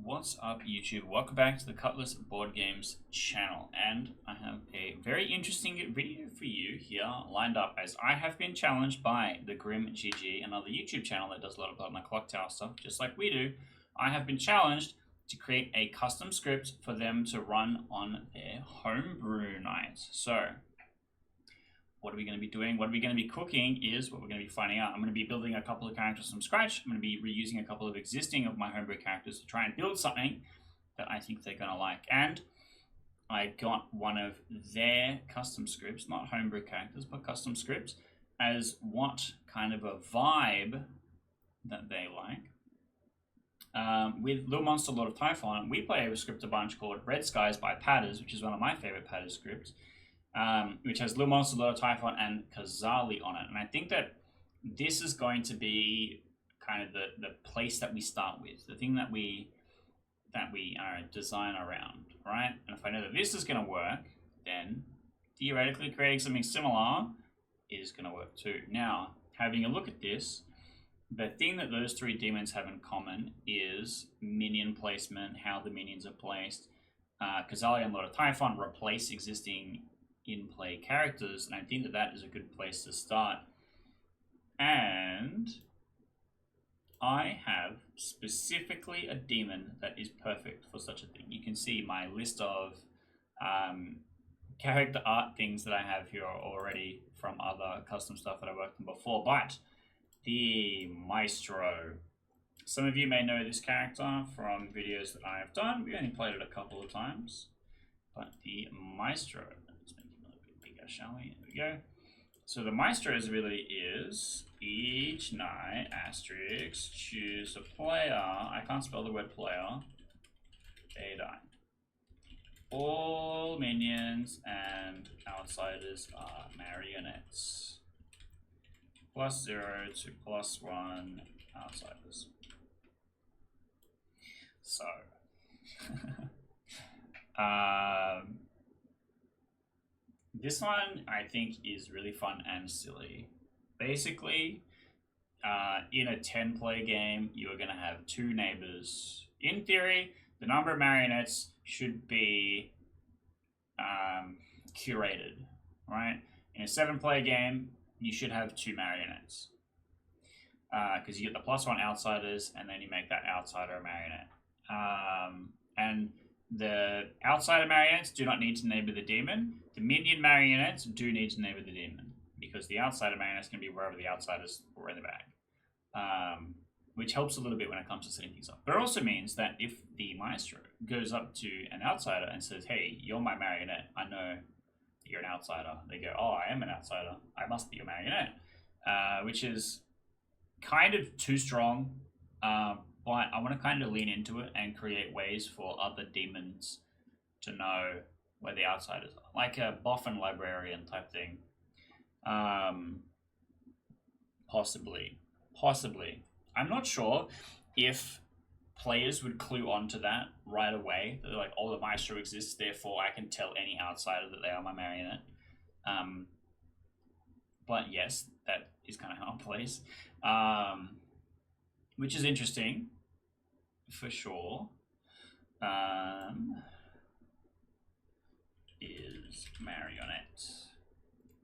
What's up, YouTube? Welcome back to the Cutlass Board Games channel, and I have a very interesting video for you here lined up, as I have been challenged by the Grim GG, another YouTube channel that does a lot of on the clock tower stuff, just like we do. I have been challenged to create a custom script for them to run on their homebrew night. So, what are we going to be doing? What are we going to be cooking is what we're going to be finding out. I'm going to be building a couple of characters from scratch. I'm going to be reusing a couple of existing of my homebrew characters to try and build something that I think they're going to like. And I got one of their custom scripts, not homebrew characters, but custom scripts, as what kind of a vibe that they like. With Little Monster Lord of Typhon, we play a script a bunch called Red Skies by Patters, which is one of my favorite Patters scripts. Which has Little Monster, Lord of Typhon, and Kazali on it. And I think that this is going to be kind of the place that we start with, the thing that we design around, right? And if I know that this is going to work, then theoretically creating something similar is going to work too. Now, having a look at this, the thing that those three demons have in common is minion placement, how the minions are placed. Kazali and Lord of Typhon replace existing in-play characters, and I think that that is a good place to start. And I have specifically a demon that is perfect for such a thing. You can see my list of character art things that I have here already from other custom stuff that I worked on before, but the Maestro. Some of you may know this character from videos that I have done. We only played it a couple of times, but the Maestro, shall we? There we go. So the Maestros really is each night asterisk choose a player. I can't spell the word player. A die. All minions and outsiders are marionettes. +0 to +1 outsiders. So this one, I think, is really fun and silly. Basically, in a 10-play game, you are going to have two neighbors. In theory, the number of marionettes should be curated, right? In a 7-play game, you should have two marionettes. Because you get the +1 outsiders, and then you make that outsider a marionette. And the outsider marionettes do not need to neighbor the demon. The minion marionettes do need to neighbor the demon, because the outsider marionettes can be wherever the outsiders were in the bag, which helps a little bit when it comes to setting things up. But it also means that if the Maestro goes up to an outsider and says, "Hey, you're my marionette. I know you're an outsider." They go, "Oh, I am an outsider. I must be your marionette," which is kind of too strong. But I want to kind of lean into it and create ways for other demons to know where the outsiders are, like a boffin librarian type thing. Possibly. I'm not sure if players would clue onto that right away. They're like, "Oh, the Maestro exists, therefore I can tell any outsider that they are my marionette." But yes, that is kind of how it plays. Which is interesting, for sure. Is marionette.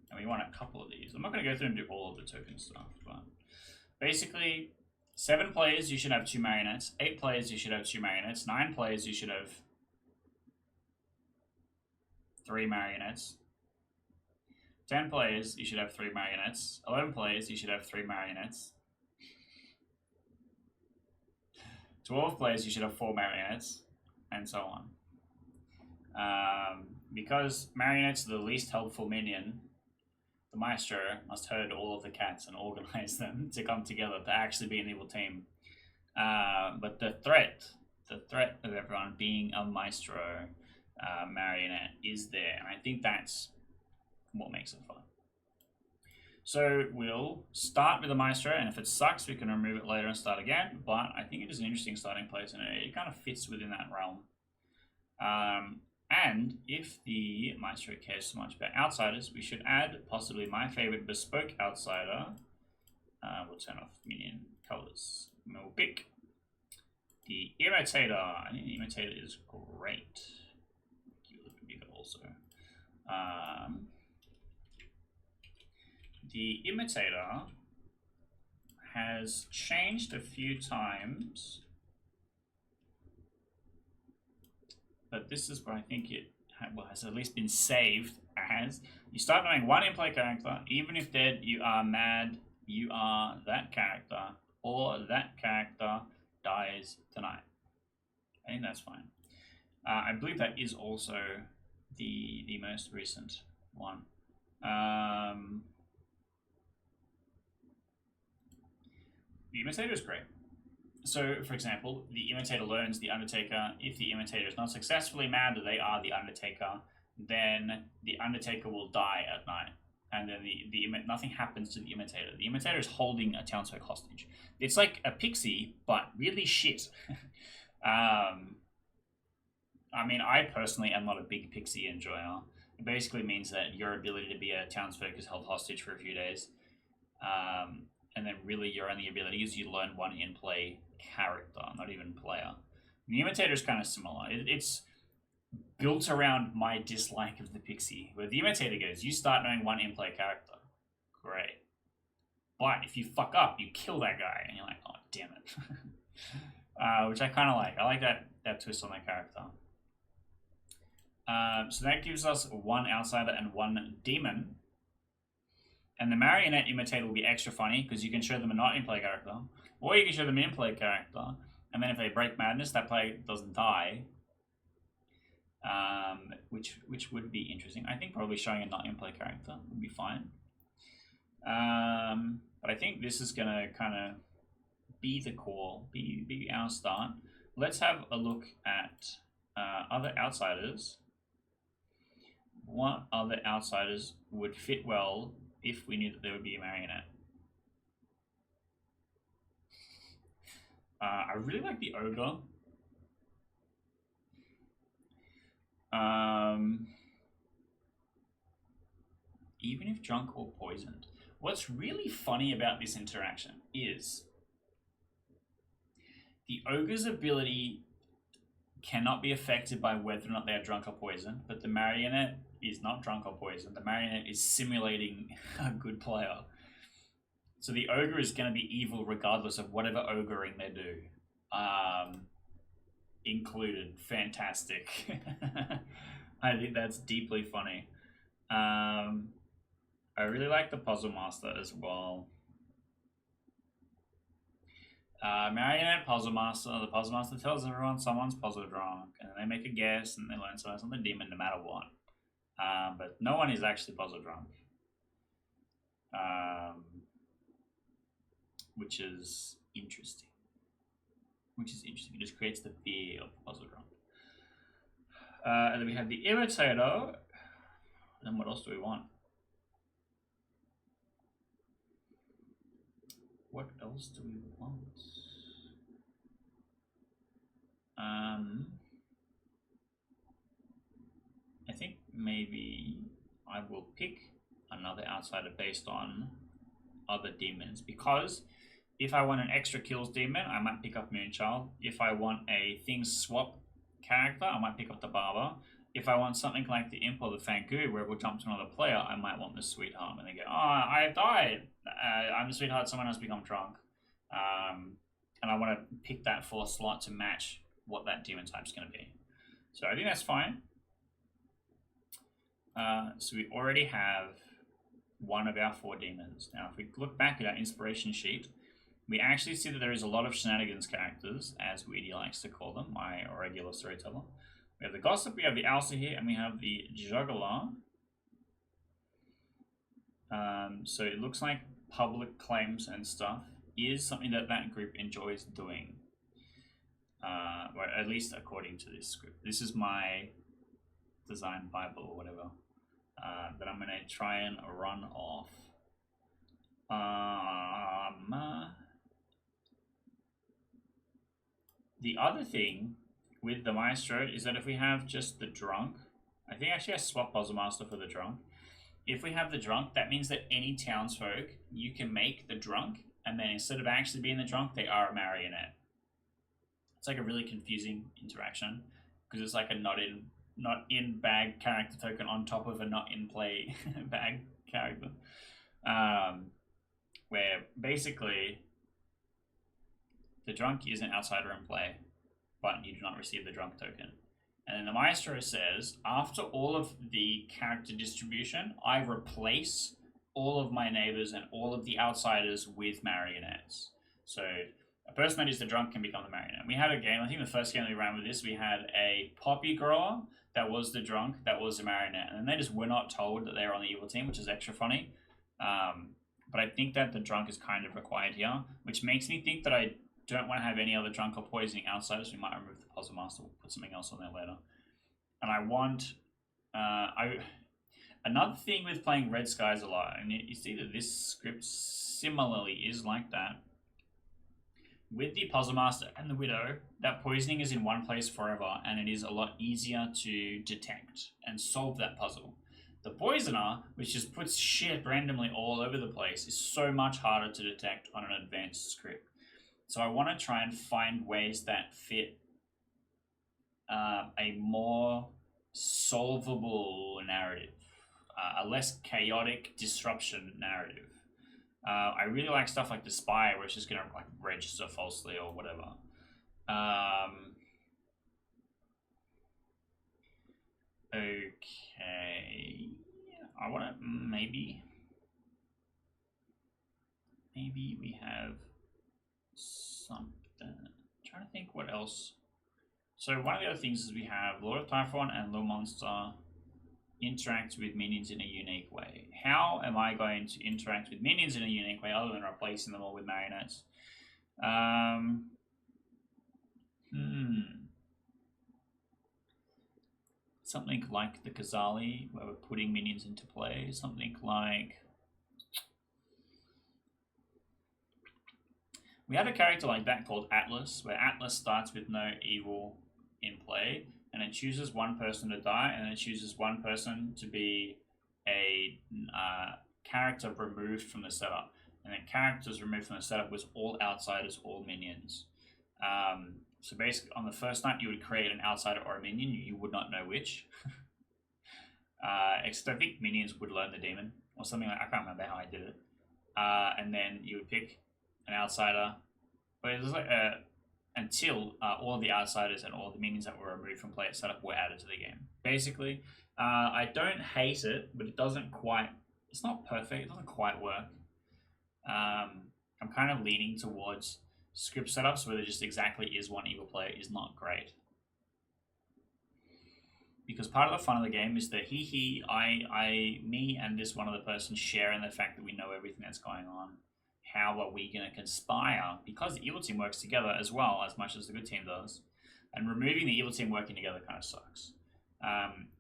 And we want a couple of these. I'm not going to go through and do all of the token stuff, but basically, 7 players, you should have 2 marionettes. 8 players, you should have 2 marionettes. 9 players, you should have 3 marionettes. 10 players, you should have 3 marionettes. 11 players, you should have 3 marionettes. 12 players, you should have 4 marionettes, and so on. Because marionettes are the least helpful minion, the Maestro must herd all of the cats and organize them to come together to actually be an evil team. But the threat of everyone being a Maestro marionette is there, and I think that's what makes it fun. So we'll start with the Maestro, and if it sucks, we can remove it later and start again. But I think it is an interesting starting place, and it kind of fits within that realm. And if the Maestro cares so much about outsiders, we should add possibly my favorite bespoke outsider. We'll turn off minion colors. We'll pick The Imitator. I think the Imitator is great. Give it a little bit bigger also. The Imitator has changed a few times, but this is where I think it has at least been saved as. You start knowing one in-play character, even if dead, you are mad, you are that character, or that character dies tonight. I think that's fine. I believe that is also the most recent one. The Imitator is great. So, for example, the Imitator learns the Undertaker. If the Imitator is not successfully mad that they are the Undertaker, then the Undertaker will die at night. And then nothing happens to the Imitator. The Imitator is holding a townsfolk hostage. It's like a pixie, but really shit. I mean, I personally am not a big pixie enjoyer. It basically means that your ability to be a townsfolk is held hostage for a few days. And then really your only ability is you learn one in-play character, not even player. The Imitator is kind of similar. It's built around my dislike of the pixie. Where the Imitator goes, you start knowing one in-play character. Great. But if you fuck up, you kill that guy. And you're like, oh, damn it. Which I kind of like. I like that twist on that character. So that gives us one outsider and one demon. And the Marionette Imitator will be extra funny because you can show them a not in-play character, or you can show them an in-play character, and then if they break madness, that player doesn't die, which would be interesting. I think probably showing a not in-play character would be fine. But I think this is gonna kind of be the core, be our start. Let's have a look at other outsiders. What other outsiders would fit well if we knew that there would be a Marionette? I really like the Ogre. Even if drunk or poisoned. What's really funny about this interaction is the Ogre's ability cannot be affected by whether or not they are drunk or poisoned, but the Marionette is not drunk or poisoned. The Marionette is simulating a good player. So the Ogre is going to be evil regardless of whatever ogering they do. Included. Fantastic. I think that's deeply funny. I really like the Puzzle Master as well. Marionette Puzzle Master. The Puzzle Master tells everyone someone's puzzle drunk, and they make a guess, and they learn something on the demon no matter what. But no one is actually puzzle drunk. Which is interesting. It just creates the fear of puzzle drunk. And then we have the Imitator. And what else do we want? What else do we want? I think maybe I will pick another outsider based on other demons, because if I want an extra kills demon, I might pick up Moonchild. If I want a things swap character, I might pick up the Barber. If I want something like the Imp or the Fangu, where it will jump to another player, I might want the Sweetheart. And they go, oh, I died. I'm the Sweetheart, someone else become drunk. And I want to pick that 4th slot to match what that demon type's going to be. So I think that's fine. So we already have one of our 4 demons. Now, if we look back at our inspiration sheet, we actually see that there is a lot of shenanigans characters, as Weedy likes to call them, my regular storyteller. We have the Gossip, we have the Alsa here, and we have the Juggler. So it looks like public claims and stuff is something that that group enjoys doing. Or at least according to this script. This is my design Bible or whatever that I'm going to try and run off. The other thing with the Maestro is that if we have just the drunk, I think actually I swap Puzzle Master for the drunk. If we have the drunk, that means that any townsfolk, you can make the drunk, and then instead of actually being the drunk, they are a marionette. It's like a really confusing interaction because it's like a not in bag character token on top of a not in play bag character. Where basically the drunk is an outsider in play, but you do not receive the drunk token. And then the Maestro says, after all of the character distribution, I replace all of my neighbors and all of the outsiders with marionettes. So a person that is the drunk can become the marionette. We had a game, I think the first game we ran with this, we had a poppy grower that was the drunk, that was the marionette. And they just were not told that they were on the evil team, which is extra funny. But I think that the drunk is kind of required here, which makes me think that I don't want to have any other drunk or poisoning outsiders. We might remove the Puzzle Master. We'll put something else on there later. And I want... another thing with playing Red Skies a lot, and you see that this script similarly is like that. With the Puzzle Master and the Widow, that poisoning is in one place forever, and it is a lot easier to detect and solve that puzzle. The Poisoner, which just puts shit randomly all over the place, is so much harder to detect on an advanced script. So I want to try and find ways that fit a more solvable narrative, a less chaotic disruption narrative. I really like stuff like the Spy, where it's just going to like register falsely or whatever. Okay, I want to maybe we have something. I'm trying to think what else. So one of the other things is we have Lord of Typhon and Little Monster interact with minions in a unique way. How am I going to interact with minions in a unique way other than replacing them all with marionettes? Something like the Kazali, where we're putting minions into play. Something like... We have a character like that called Atlas, where Atlas starts with no evil in play, and it chooses one person to die, and it chooses one person to be a character removed from the setup. And then characters removed from the setup was all outsiders, all minions. So basically, on the first night, you would create an outsider or a minion. You would not know which. Except I think minions would learn the demon, or something like I can't remember how I did it. And then you would pick an outsider, but it was like until all of the outsiders and all the minions that were removed from play at setup were added to the game. Basically, I don't hate it, but it doesn't quite... It's not perfect. It doesn't quite work. I'm kind of leaning towards script setups where there just exactly is one evil player is not great. Because part of the fun of the game is that me and this one other person share in the fact that we know everything that's going on. How are we going to conspire? Because the evil team works together as well as much as the good team does. And removing the evil team working together kind of sucks.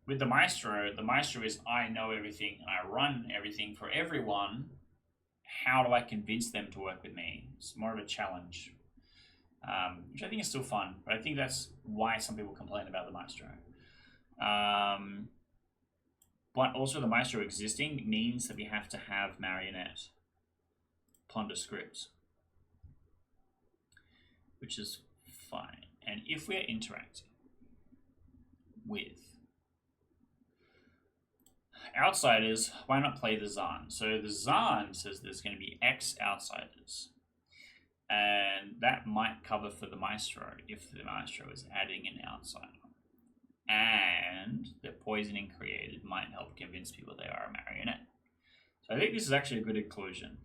With the Maestro is I know everything and I run everything for everyone. How do I convince them to work with me? It's more of a challenge, which I think is still fun. But I think that's why some people complain about the Maestro. But also the Maestro existing means that we have to have Marionette ponder scripts, which is fine. And if we're interacting with outsiders, why not play the Zan? So the Zan says there's going to be X outsiders, and that might cover for the Maestro if the Maestro is adding an outsider. And the poisoning created might help convince people they are a marionette. So I think this is actually a good inclusion.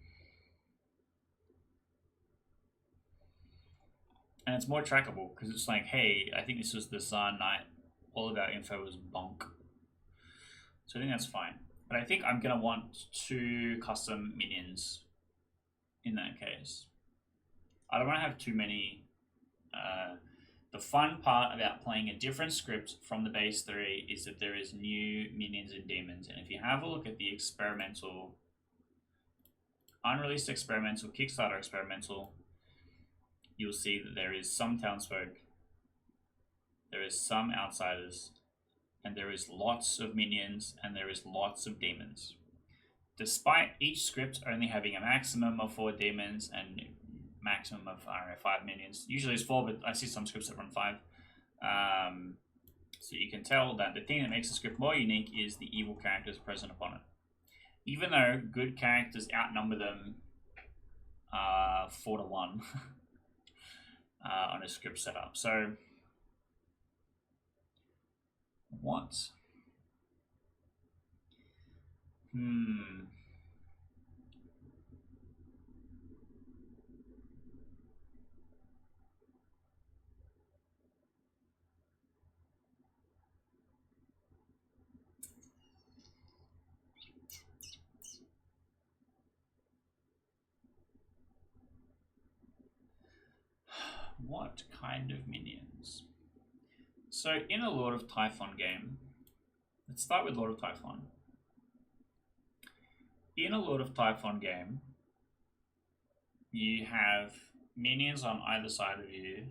And it's more trackable because it's like, hey, I think this was the Zan night. All of our info was bonk. So I think that's fine. But I think I'm going to want 2 custom minions in that case. I don't want to have too many. The fun part about playing a different script from the base 3 is that there is new minions and demons. And if you have a look at the experimental, unreleased experimental, Kickstarter experimental, you'll see that there is some townsfolk, there is some outsiders, and there is lots of minions, and there is lots of demons. Despite each script only having a maximum of 4 demons and maximum of, I don't know, 5 minions. Usually it's 4, but I see some scripts that run 5. So you can tell that the thing that makes the script more unique is the evil characters present upon it. Even though good characters outnumber them 4 to 1 on a script setup. So, what? What kind of minions? So, in a Lord of Typhon game, let's start with Lord of Typhon. In a Lord of Typhon game, you have minions on either side of you,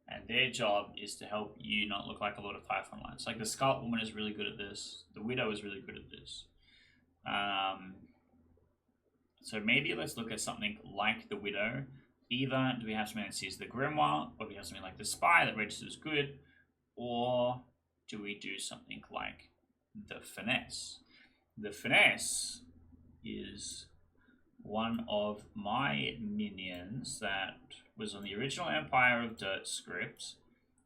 and their job is to help you not look like a Lord of Typhon lines. Like the Scarlet Woman is really good at this. The Widow is really good at this. So maybe let's look at something like the Widow. Either do we have something that sees the Grimoire, or do we have something like the Spy that registers good, or do we do something like the Finesse? The Finesse is one of my minions that was on the original Empire of Dirt script,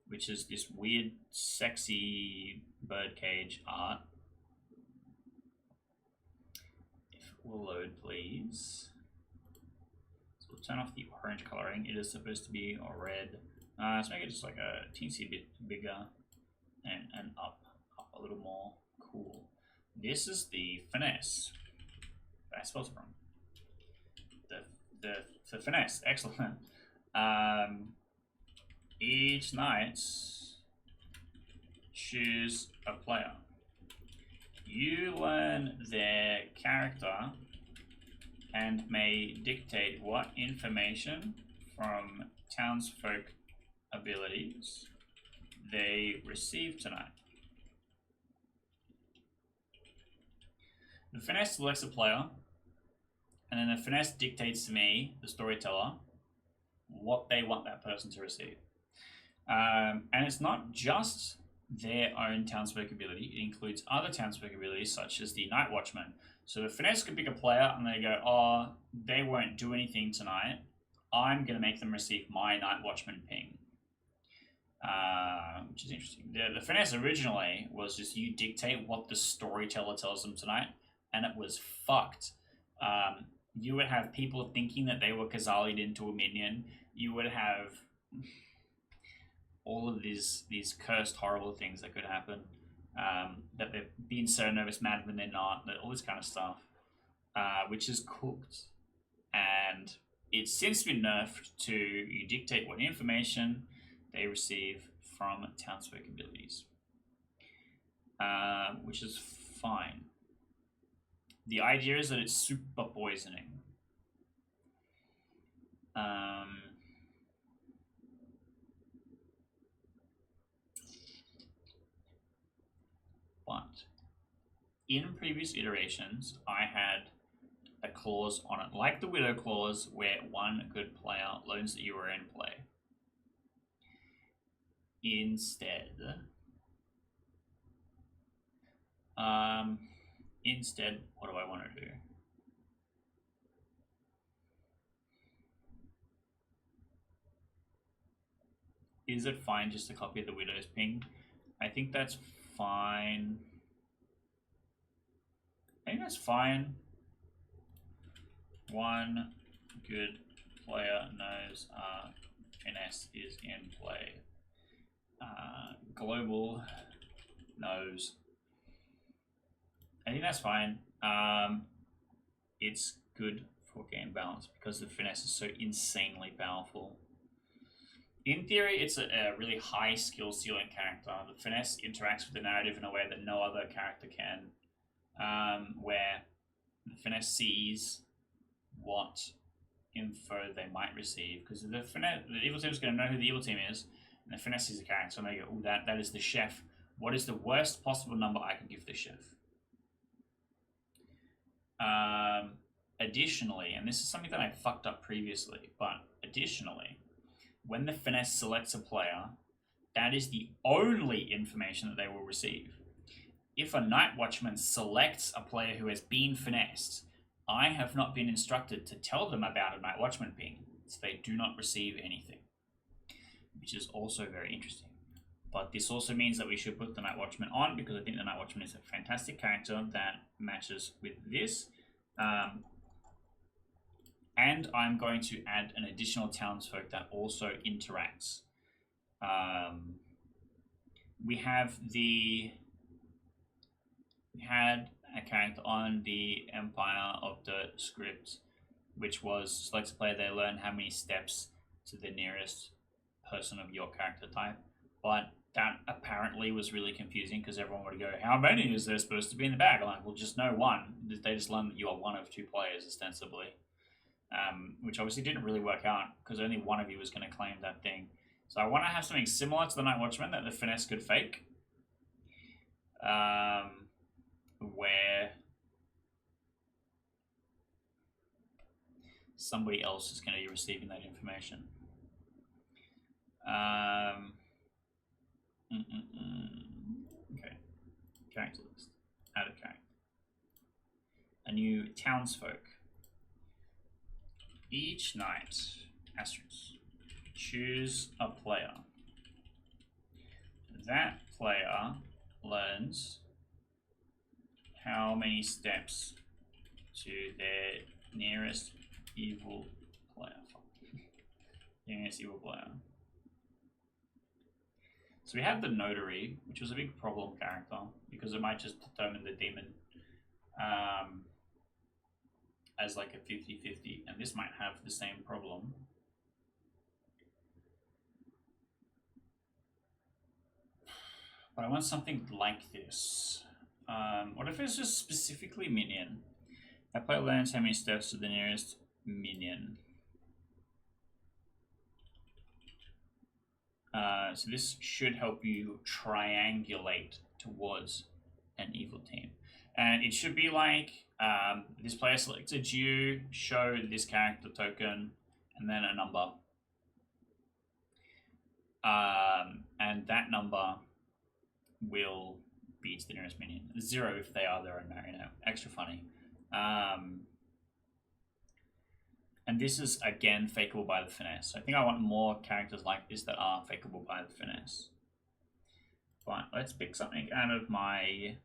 which is this weird, sexy birdcage art. If it will load, please. So we'll turn off the orange coloring. It is supposed to be red. Let's make it just like a teensy bit bigger and up a little more. Cool. This is the Finesse. I spelled it wrong. The Finesse, excellent. Each night, choose a player. You learn their character and may dictate what information from townsfolk abilities they receive tonight. The Finesse selects a player, and then the Finesse dictates to me, the storyteller, what they want that person to receive. And it's not just their own townsfolk ability, it includes other townsfolk abilities such as the Night Watchman. So the Finesse could pick a player and they go, oh, they won't do anything tonight. I'm going to make them receive my Night Watchman ping. Which is interesting. The Finesse originally was just you dictate what the storyteller tells them tonight, and it was fucked. You would have people thinking that they were Kazali'd into a minion. You would have all of these cursed, horrible things that could happen. That they've been so nervous mad when they're not. All this kind of stuff, which is cooked, and it's since been nerfed to you dictate what information they receive from townsfolk abilities, which is fine. The idea is that it's super poisoning. But in previous iterations, I had a clause on it, like the Widow clause, where one good player learns that you are in play. Instead, what do I want to do? Is it fine just to copy the Widow's ping? I think that's fine. I think that's fine. One good player knows Finesse is in play. Global knows. I think that's fine. It's good for game balance because the Finesse is so insanely powerful. In theory, it's a really high skill ceiling character. The Finesse interacts with the narrative in a way that no other character can, where the Finesse sees what info they might receive, because the evil team is going to know who the evil team is, and the Finesse is a character, so they go, oh, that is the chef. What is the worst possible number I can give the chef? additionally, and this is something that I fucked up previously, but additionally, when the finesse selects a player, that is the only information that they will receive. If a night watchman selects a player who has been finessed, I have not been instructed to tell them about a night watchman ping, so they do not receive anything, which is also very interesting. But this also means that we should put the Night Watchman on, because I think the Night Watchman is a fantastic character that matches with this. And I'm going to add an additional townsfolk that also interacts. We had a character on the Empire of the Script, which was selects a player, they learn how many steps to the nearest person of your character type. But that apparently was really confusing, because everyone would go, how many is there supposed to be in the bag? I'm like, well, just know one. They just learned that you are one of two players, ostensibly. Which obviously didn't really work out, because only one of you was going to claim that thing. So I want to have something similar to the Night Watchman that the finesse could fake. Where somebody else is going to be receiving that information. Okay. Character list. Add a character. A new townsfolk. Each night, asterisk, choose a player. That player learns how many steps to their nearest evil player. Nearest evil player. So we have the Notary, which was a big problem character, because it might just determine the demon as like a 50-50, and this might have the same problem. But I want something like this. What if it's just specifically minion? That player learns how many steps to the nearest minion. So this should help you triangulate towards an evil team. And it should be like, this player selected you, show this character token, and then a number. And that number will be to the nearest minion. 0 if they are there, and extra funny. And this is, again, fakeable by the finesse. So I think I want more characters like this that are fakeable by the finesse. But let's pick something out of my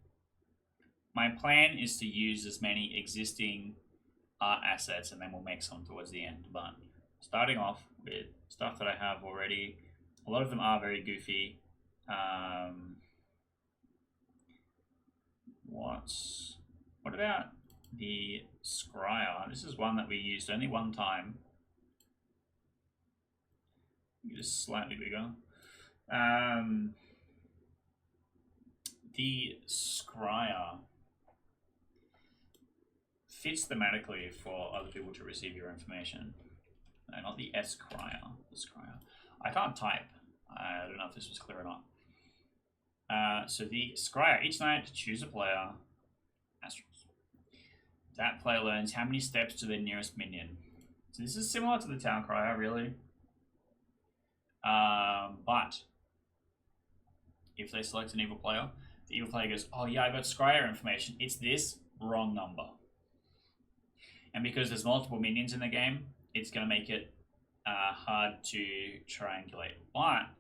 plan is to use as many existing art assets, and then we'll make some towards the end. But starting off with stuff that I have already, a lot of them are very goofy. What about the Scryer? This is one that we used only one time. Just slightly bigger. The Scryer fits thematically for other people to receive your information. No, not the S-Cryer, the Scryer. I can't type. I don't know if this was clear or not. So the Scryer, each night choose a player. Asterisk. That player learns how many steps to their nearest minion. So this is similar to the Town Crier, really. But if they select an evil player, the evil player goes, oh yeah, I got Scryer information. It's this, wrong number. And because there's multiple minions in the game, it's going to make it hard to triangulate. But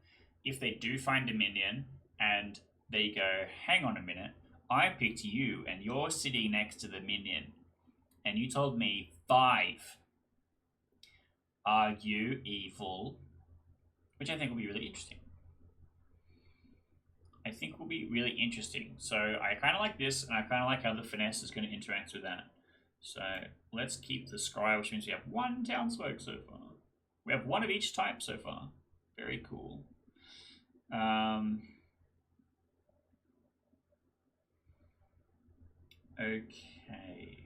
if they do find a minion and they go, hang on a minute, I picked you and you're sitting next to the minion and you told me 5. Are you evil? Which I think will be really interesting. So I kind of like this, and I kind of like how the finesse is going to interact with that. So let's keep the Scryer, which means we have 1 townsfolk so far. We have 1 of each type so far. Very cool. Okay.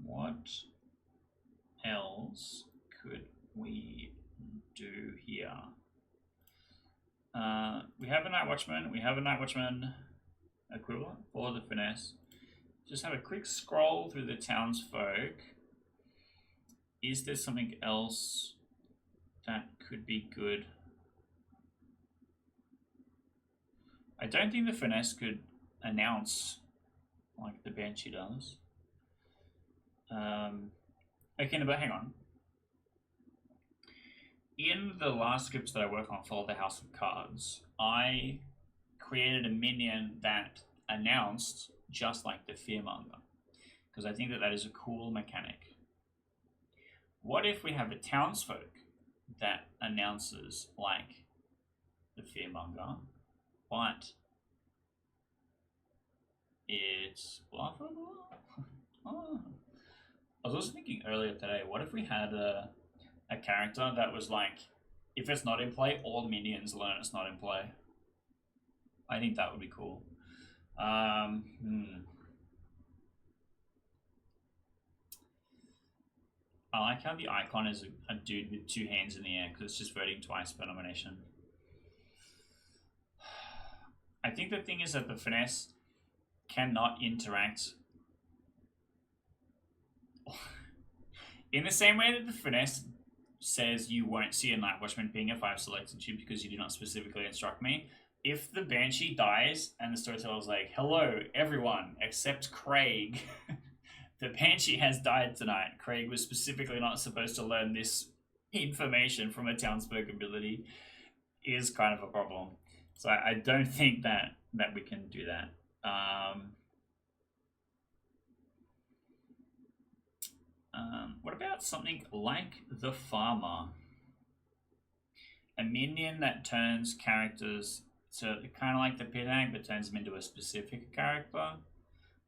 What else could we do here? We have a Night Watchman. We have a Night Watchman equivalent for the finesse. Just have a quick scroll through the townsfolk. Is there something else that could be good? I don't think the finesse could announce like the Banshee does. Okay, but hang on. In the last scripts that I work on for the House of Cards, I created a minion that announced just like the Fearmonger, because I think that that is a cool mechanic. What if we have a townsfolk that announces like the Fearmonger, but it's bluffable? Oh. I was also thinking earlier today, what if we had a character that was like, if it's not in play, all minions learn it's not in play. I think that would be cool. I like how the icon is a dude with two hands in the air because it's just voting twice per nomination. I think the thing is that the finesse cannot interact in the same way that the finesse says you won't see a Night Watchman ping if I've selected you because you do not specifically instruct me. If the Banshee dies and the storyteller's like, hello, everyone, except Craig, the Banshee has died tonight. Craig was specifically not supposed to learn this information from a townsfolk ability, is kind of a problem. So I don't think that we can do that. What about something like the Farmer? A minion that turns characters to kind of like the Pit Hag, but turns them into a specific character.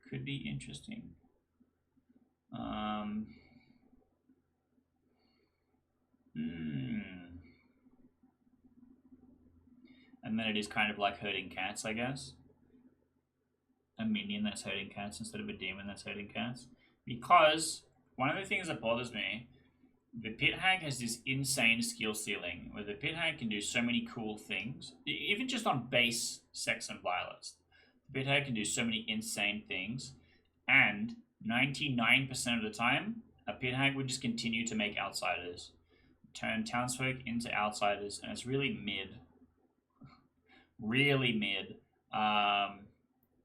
Could be interesting. And then it is kind of like herding cats, I guess. A minion that's herding cats instead of a demon that's herding cats. Because one of the things that bothers me, the Pit Hag has this insane skill ceiling where the Pit Hag can do so many cool things, even just on base sex and violence. The Pit Hag can do so many insane things, and 99% of the time, a Pit Hag would just continue to make outsiders, turn townsfolk into outsiders, and it's really mid. Really mid.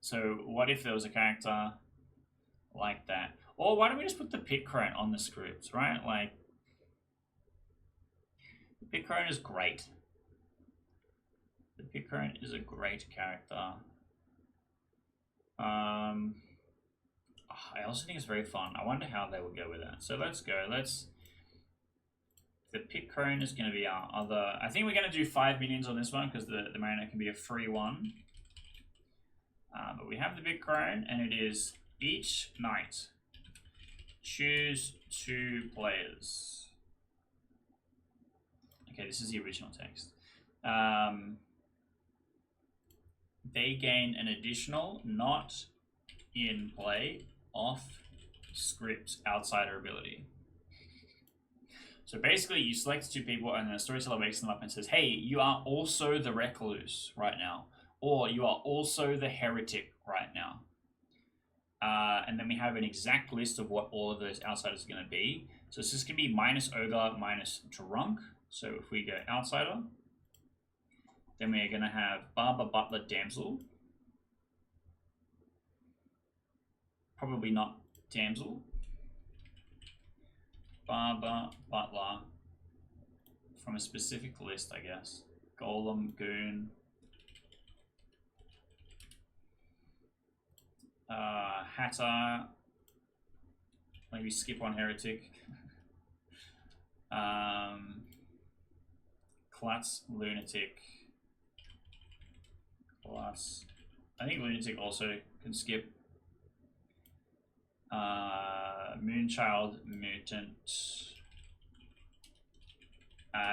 So what if there was a character like that? Or why don't we just put the Pit Crone on the script, right? Like, the Pit Crone is great. The Pit Crone is a great character. I also think it's very fun. I wonder how they will go with that. So let's go. The Pit Crone is going to be our other... I think we're going to do 5 minions on this one because the marionette can be a free one. But we have the Pit Crone, and it is each night choose 2 players. Okay, this is the original text. They gain an additional, not in play, off script outsider ability. So basically, you select 2 people, and then a storyteller wakes them up and says, hey, you are also the recluse right now, or you are also the heretic right now. And then we have an exact list of what all of those outsiders are going to be. So it's just going to be minus ogre, minus drunk. So if we go outsider, then we're going to have barber, butler, damsel. Probably not damsel. Barber, butler, from a specific list, I guess. Golem, goon. Hatter. Maybe skip on heretic. Klutz, lunatic. Plus, I think lunatic also can skip. Moonchild, mutant.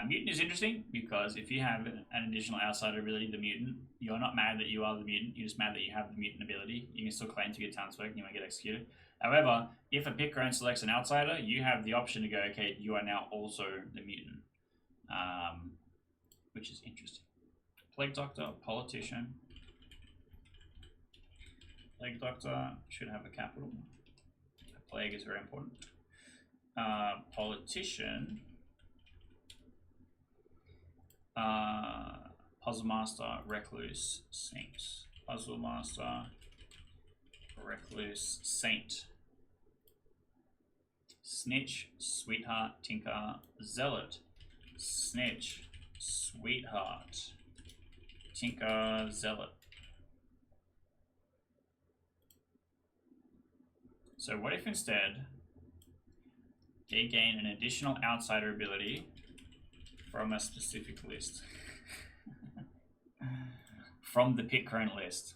Mutant is interesting because if you have an additional outsider ability, the mutant, you're not mad that you are the mutant, you're just mad that you have the mutant ability. You can still claim to get townsfolk and you won't get executed. However, if a Pit Crone selects an outsider, you have the option to go, okay, you are now also the mutant, which is interesting. Plague Doctor, politician. Plague Doctor should have a capital. Plague is very important. Politician. Puzzle Master, Recluse, Saint. Puzzle Master, Recluse, Saint. Snitch, Sweetheart, Tinker, Zealot. Snitch, Sweetheart, Tinker, Zealot. So what if instead they gain an additional outsider ability from a specific list? From the pick current list.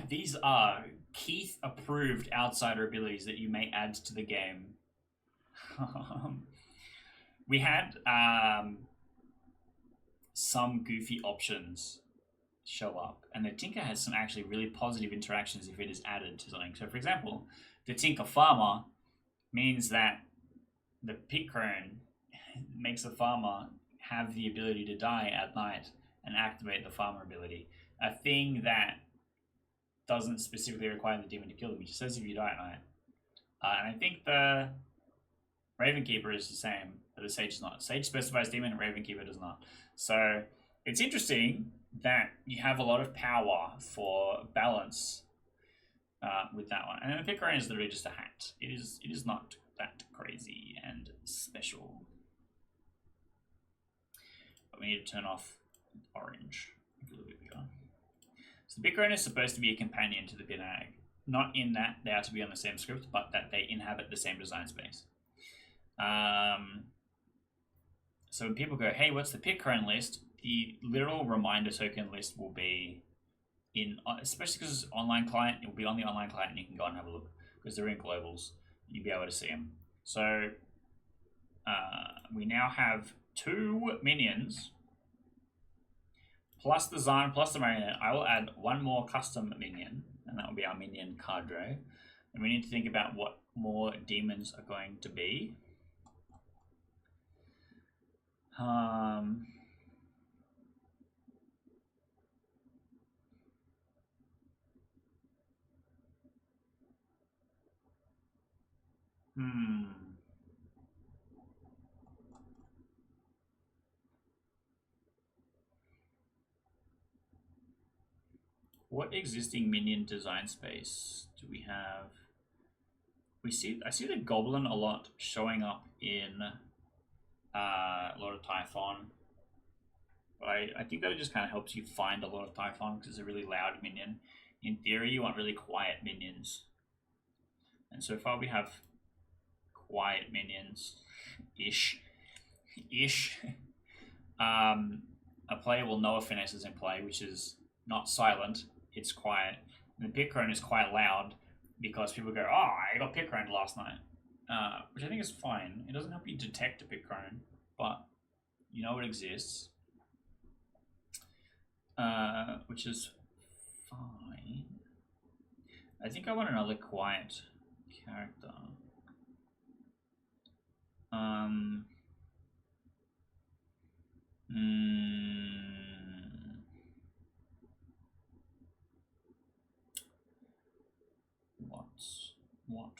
These are Keith approved outsider abilities that you may add to the game. We had some goofy options show up, and the Tinker has some actually really positive interactions if it is added to something. So for example, the Tinker Farmer means that the pick crone makes the farmer have the ability to die at night and activate the farmer ability. A thing that doesn't specifically require the demon to kill them. It just says if you die at night. And I think the Ravenkeeper is the same, but the Sage is not. Sage specifies demon and Ravenkeeper does not. So it's interesting that you have a lot of power for balance with that one. And then the pick crone is literally just a hat. It is not that crazy and special. But we need to turn off orange. A little bit bigger. So the pick crone is supposed to be a companion to the Pinag. Not in that they are to be on the same script, but that they inhabit the same design space. So when people go, hey, what's the pick crone list? The literal reminder token list will be in, especially because it's online client, it will be on the online client and you can go and have a look because they're in globals. You'll be able to see them. So we now have 2 minions plus the Zan plus the Marionette. I will add 1 more custom minion, and that will be our minion cadre. And we need to think about what more demons are going to be. What existing minion design space do we have? I see the Goblin a lot showing up in a lot of Typhon. But I think that it just kind of helps you find a lot of Typhon because it's a really loud minion. In theory, you want really quiet minions. And so far we have quiet minions. Ish. A player will know a finesse is in play, which is not silent, it's quiet. And the pick crone is quite loud because people go, oh, I got pick croned last night. Which I think is fine. It doesn't help you detect a pick crone, but you know it exists. Which is fine. I think I want another quiet character. What?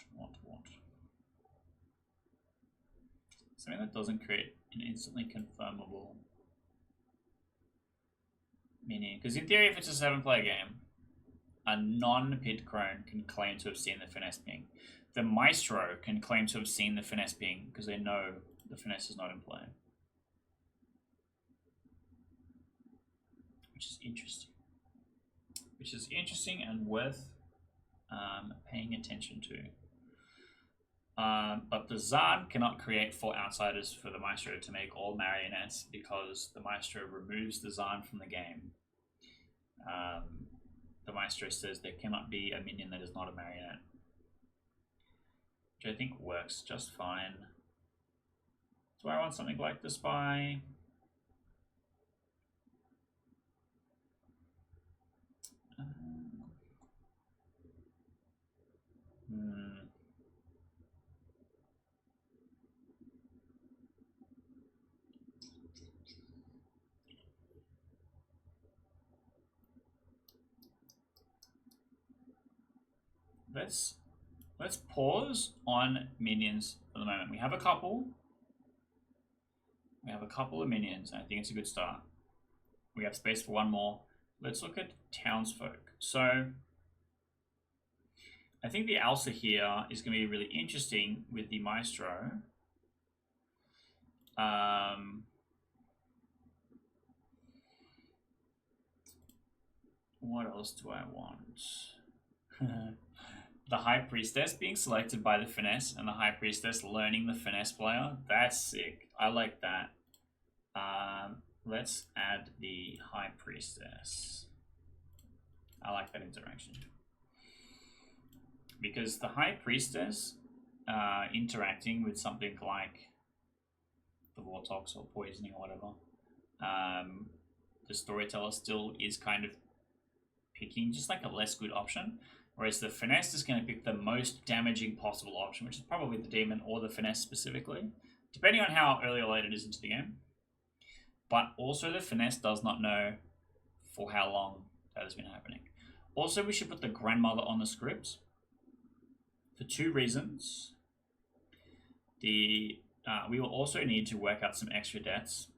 Something that doesn't create an instantly confirmable minion. Because in theory, if it's a 7-player game, a non-pit crone can claim to have seen the finesse ping. The Maestro can claim to have seen the finesse ping because they know the finesse is not in play. Which is interesting and worth paying attention to. But the Zan cannot create 4 outsiders for the Maestro to make all marionettes because the Maestro removes the Zan from the game. The Maestro says there cannot be a minion that is not a marionette, which I think works just fine. Do I want something like the Spy? let's pause on minions for the moment. We have a couple. We have a couple of minions. I think it's a good start. We have space for one more. Let's look at townsfolk. So I think the Alsa here is going to be really interesting with the Maestro. What else do I want? The High Priestess being selected by the Finesse and the High Priestess learning the Finesse player. That's sick. I like that. Let's add the High Priestess. I like that interaction. Because the High Priestess interacting with something like the Vortox or Poisoning or whatever, the Storyteller still is kind of picking just like a less good option, whereas the Finesse is going to pick the most damaging possible option, which is probably the Demon or the Finesse specifically, depending on how early or late it is into the game. But also the Finesse does not know for how long that has been happening. Also, we should put the Grandmother on the script for two reasons. We will also need to work out some extra deaths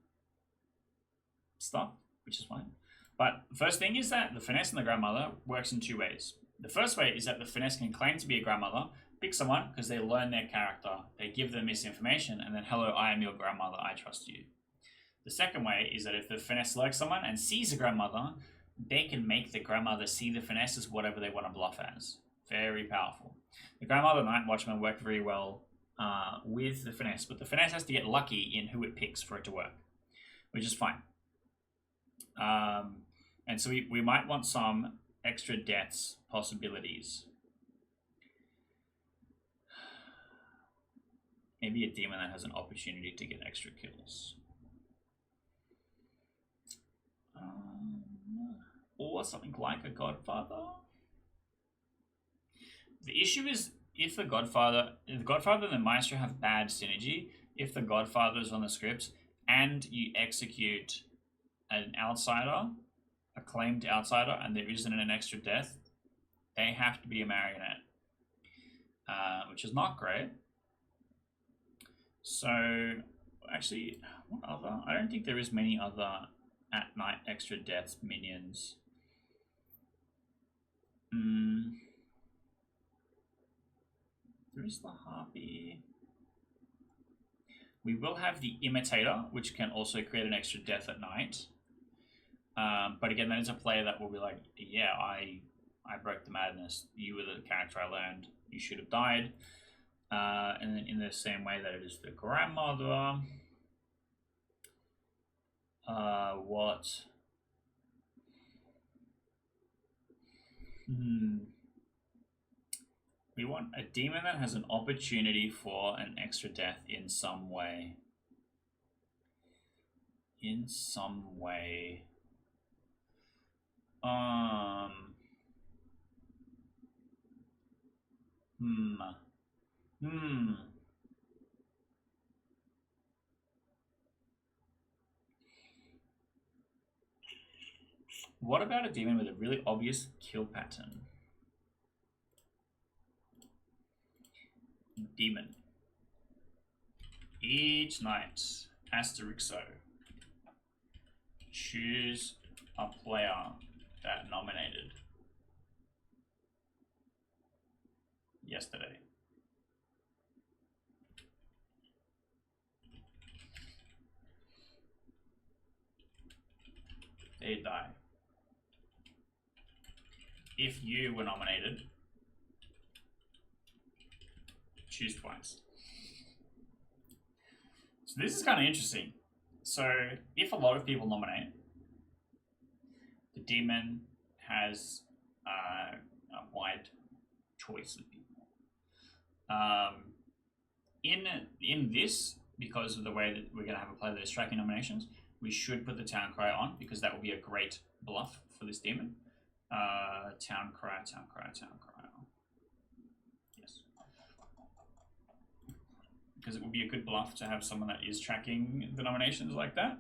stuff, which is fine. But the first thing is that the Finesse and the Grandmother works in two ways. The first way is that the Finesse can claim to be a Grandmother, pick someone because they learn their character, they give them misinformation, and then, hello, I am your Grandmother, I trust you. The second way is that if the Finesse selects someone and sees a Grandmother, they can make the Grandmother see the Finesse as whatever they want to bluff as. Very powerful. The Grandmother and Night Watchman work very well with the Finesse, but the Finesse has to get lucky in who it picks for it to work, which is fine. And so we might want some extra deaths possibilities. Maybe a demon that has an opportunity to get extra kills. Or something like a Godfather. The issue is if the Godfather and the Maestro have bad synergy, if the Godfather is on the script and you execute an outsider, a claimed outsider, and there isn't an extra death, they have to be a marionette, which is not great. So, actually, what other? I don't think there is many other at night extra deaths minions. There is the Harpy. We will have the Imitator, which can also create an extra death at night. But again, that is a player that will be like, yeah, I broke the madness. You were the character I learned. You should have died. And then in the same way that it is the Grandmother. What? We want a demon that has an opportunity for an extra death in some way. In some way. What about a demon with a really obvious kill pattern? Demon. Each night, Asterixo. Choose a player that nominated yesterday. They die. If you were nominated, choose twice. So this is kind of interesting. So if a lot of people nominate, the demon has a wide choice of people. In this, because of the way that we're going to have a player that is tracking nominations, we should put the Town Crier on because that will be a great bluff for this demon. Town Crier. Yes. Because it will be a good bluff to have someone that is tracking the nominations like that.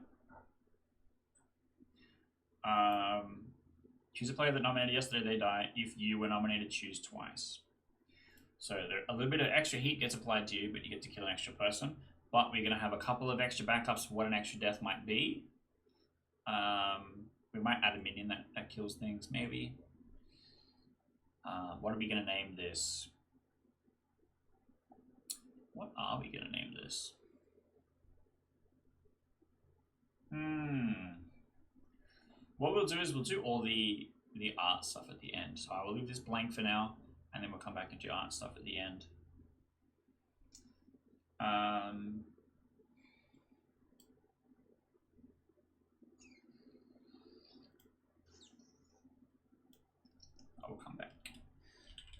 Choose a player that nominated yesterday, they die. If you were nominated, choose twice. So a little bit of extra heat gets applied to you, but you get to kill an extra person. But we're going to have a couple of extra backups for what an extra death might be. We might add a minion that kills things, maybe. What are we going to name this? What are we going to name this? What we'll do is we'll do all the art stuff at the end. So I will leave this blank for now, and then we'll come back and do art stuff at the end. I will come back.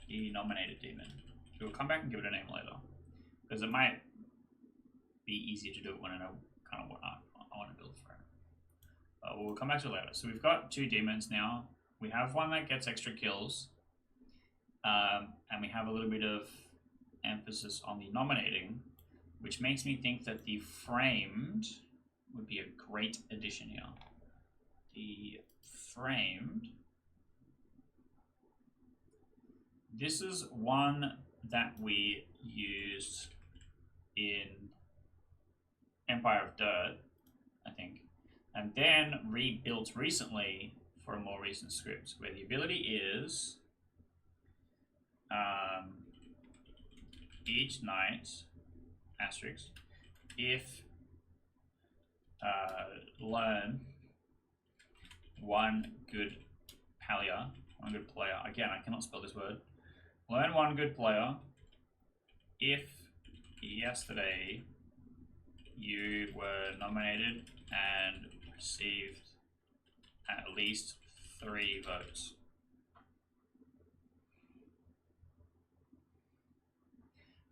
The nominated demon. We will come back and give it a name later, because it might be easier to do it when I know kind of what art I want to build for it. We'll come back to it later. So we've got 2 demons now. We have one that gets extra kills, and we have a little bit of emphasis on the nominating, which makes me think that the framed would be a great addition here. The framed. This is one that we used in Empire of Dirt, I think, and then rebuilt recently for a more recent script, where the ability is each night, asterisk, if learn one good player, again, I cannot spell this word, learn one good player if yesterday you were nominated and received at least 3 votes.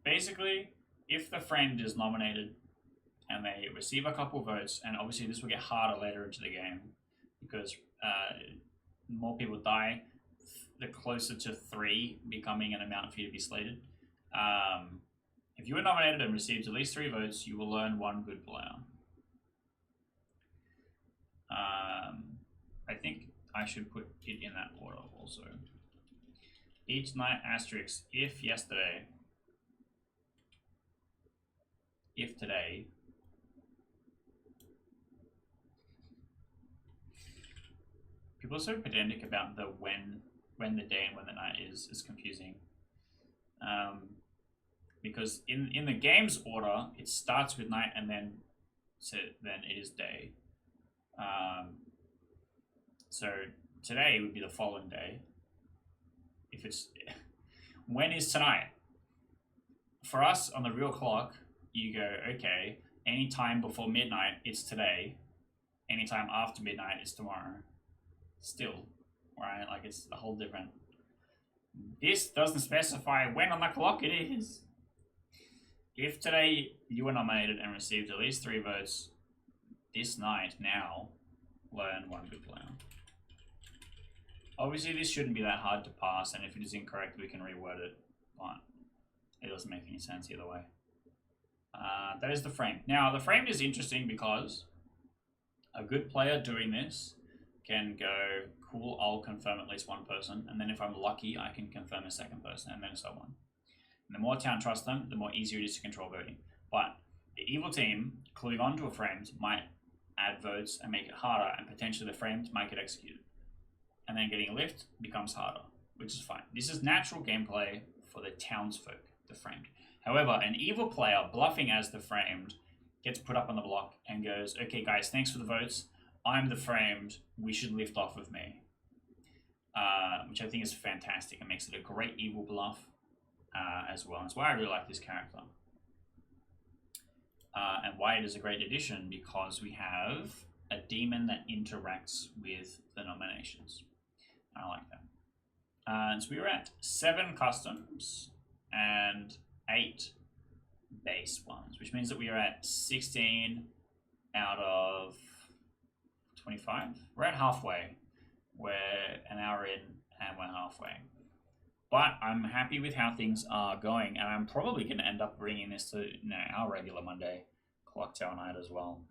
Basically, if the friend is nominated and they receive a couple votes, and obviously this will get harder later into the game because more people die, the closer to 3 becoming an amount for you to be slated. If you were nominated and received at least 3 votes, you will learn one good player. I think I should put it in that order also. Each night, asterisk, if today, people are so pedantic about the when the day and when the night is confusing. Because in the game's order, it starts with night and then it is day. So today would be the following day. If it's when is tonight? For us on the real clock, you go, okay, anytime before midnight, it's today. Anytime after midnight, it's tomorrow. Still, right? Like it's a whole different. This doesn't specify when on the clock it is. If today you were nominated and received at least 3 votes, this night, now, learn one good player. Obviously, this shouldn't be that hard to pass, and if it is incorrect, we can reword it, but it doesn't make any sense either way. That is the frame. Now, the frame is interesting because a good player doing this can go, cool, I'll confirm at least 1 person, and then if I'm lucky, I can confirm a 2nd person, and then so on. And the more town trusts them, the more easier it is to control voting. But the evil team, cluing onto a framed, might add votes and make it harder, and potentially the framed might get executed. And then getting a lift becomes harder, which is fine. This is natural gameplay for the townsfolk, the framed. However, an evil player bluffing as the framed gets put up on the block and goes, okay guys, thanks for the votes. I'm the framed, we should lift off with me. Which I think is fantastic. It makes it a great evil bluff as well. That's why I really like this character. And why it is a great addition, because we have a demon that interacts with the nominations. I like that. So we were at 7 customs and 8 base ones, which means that we are at 16 out of 25. We're at halfway. We're an hour in and we're halfway. But I'm happy with how things are going, and I'm probably going to end up bringing this to our regular Monday clock tower night as well.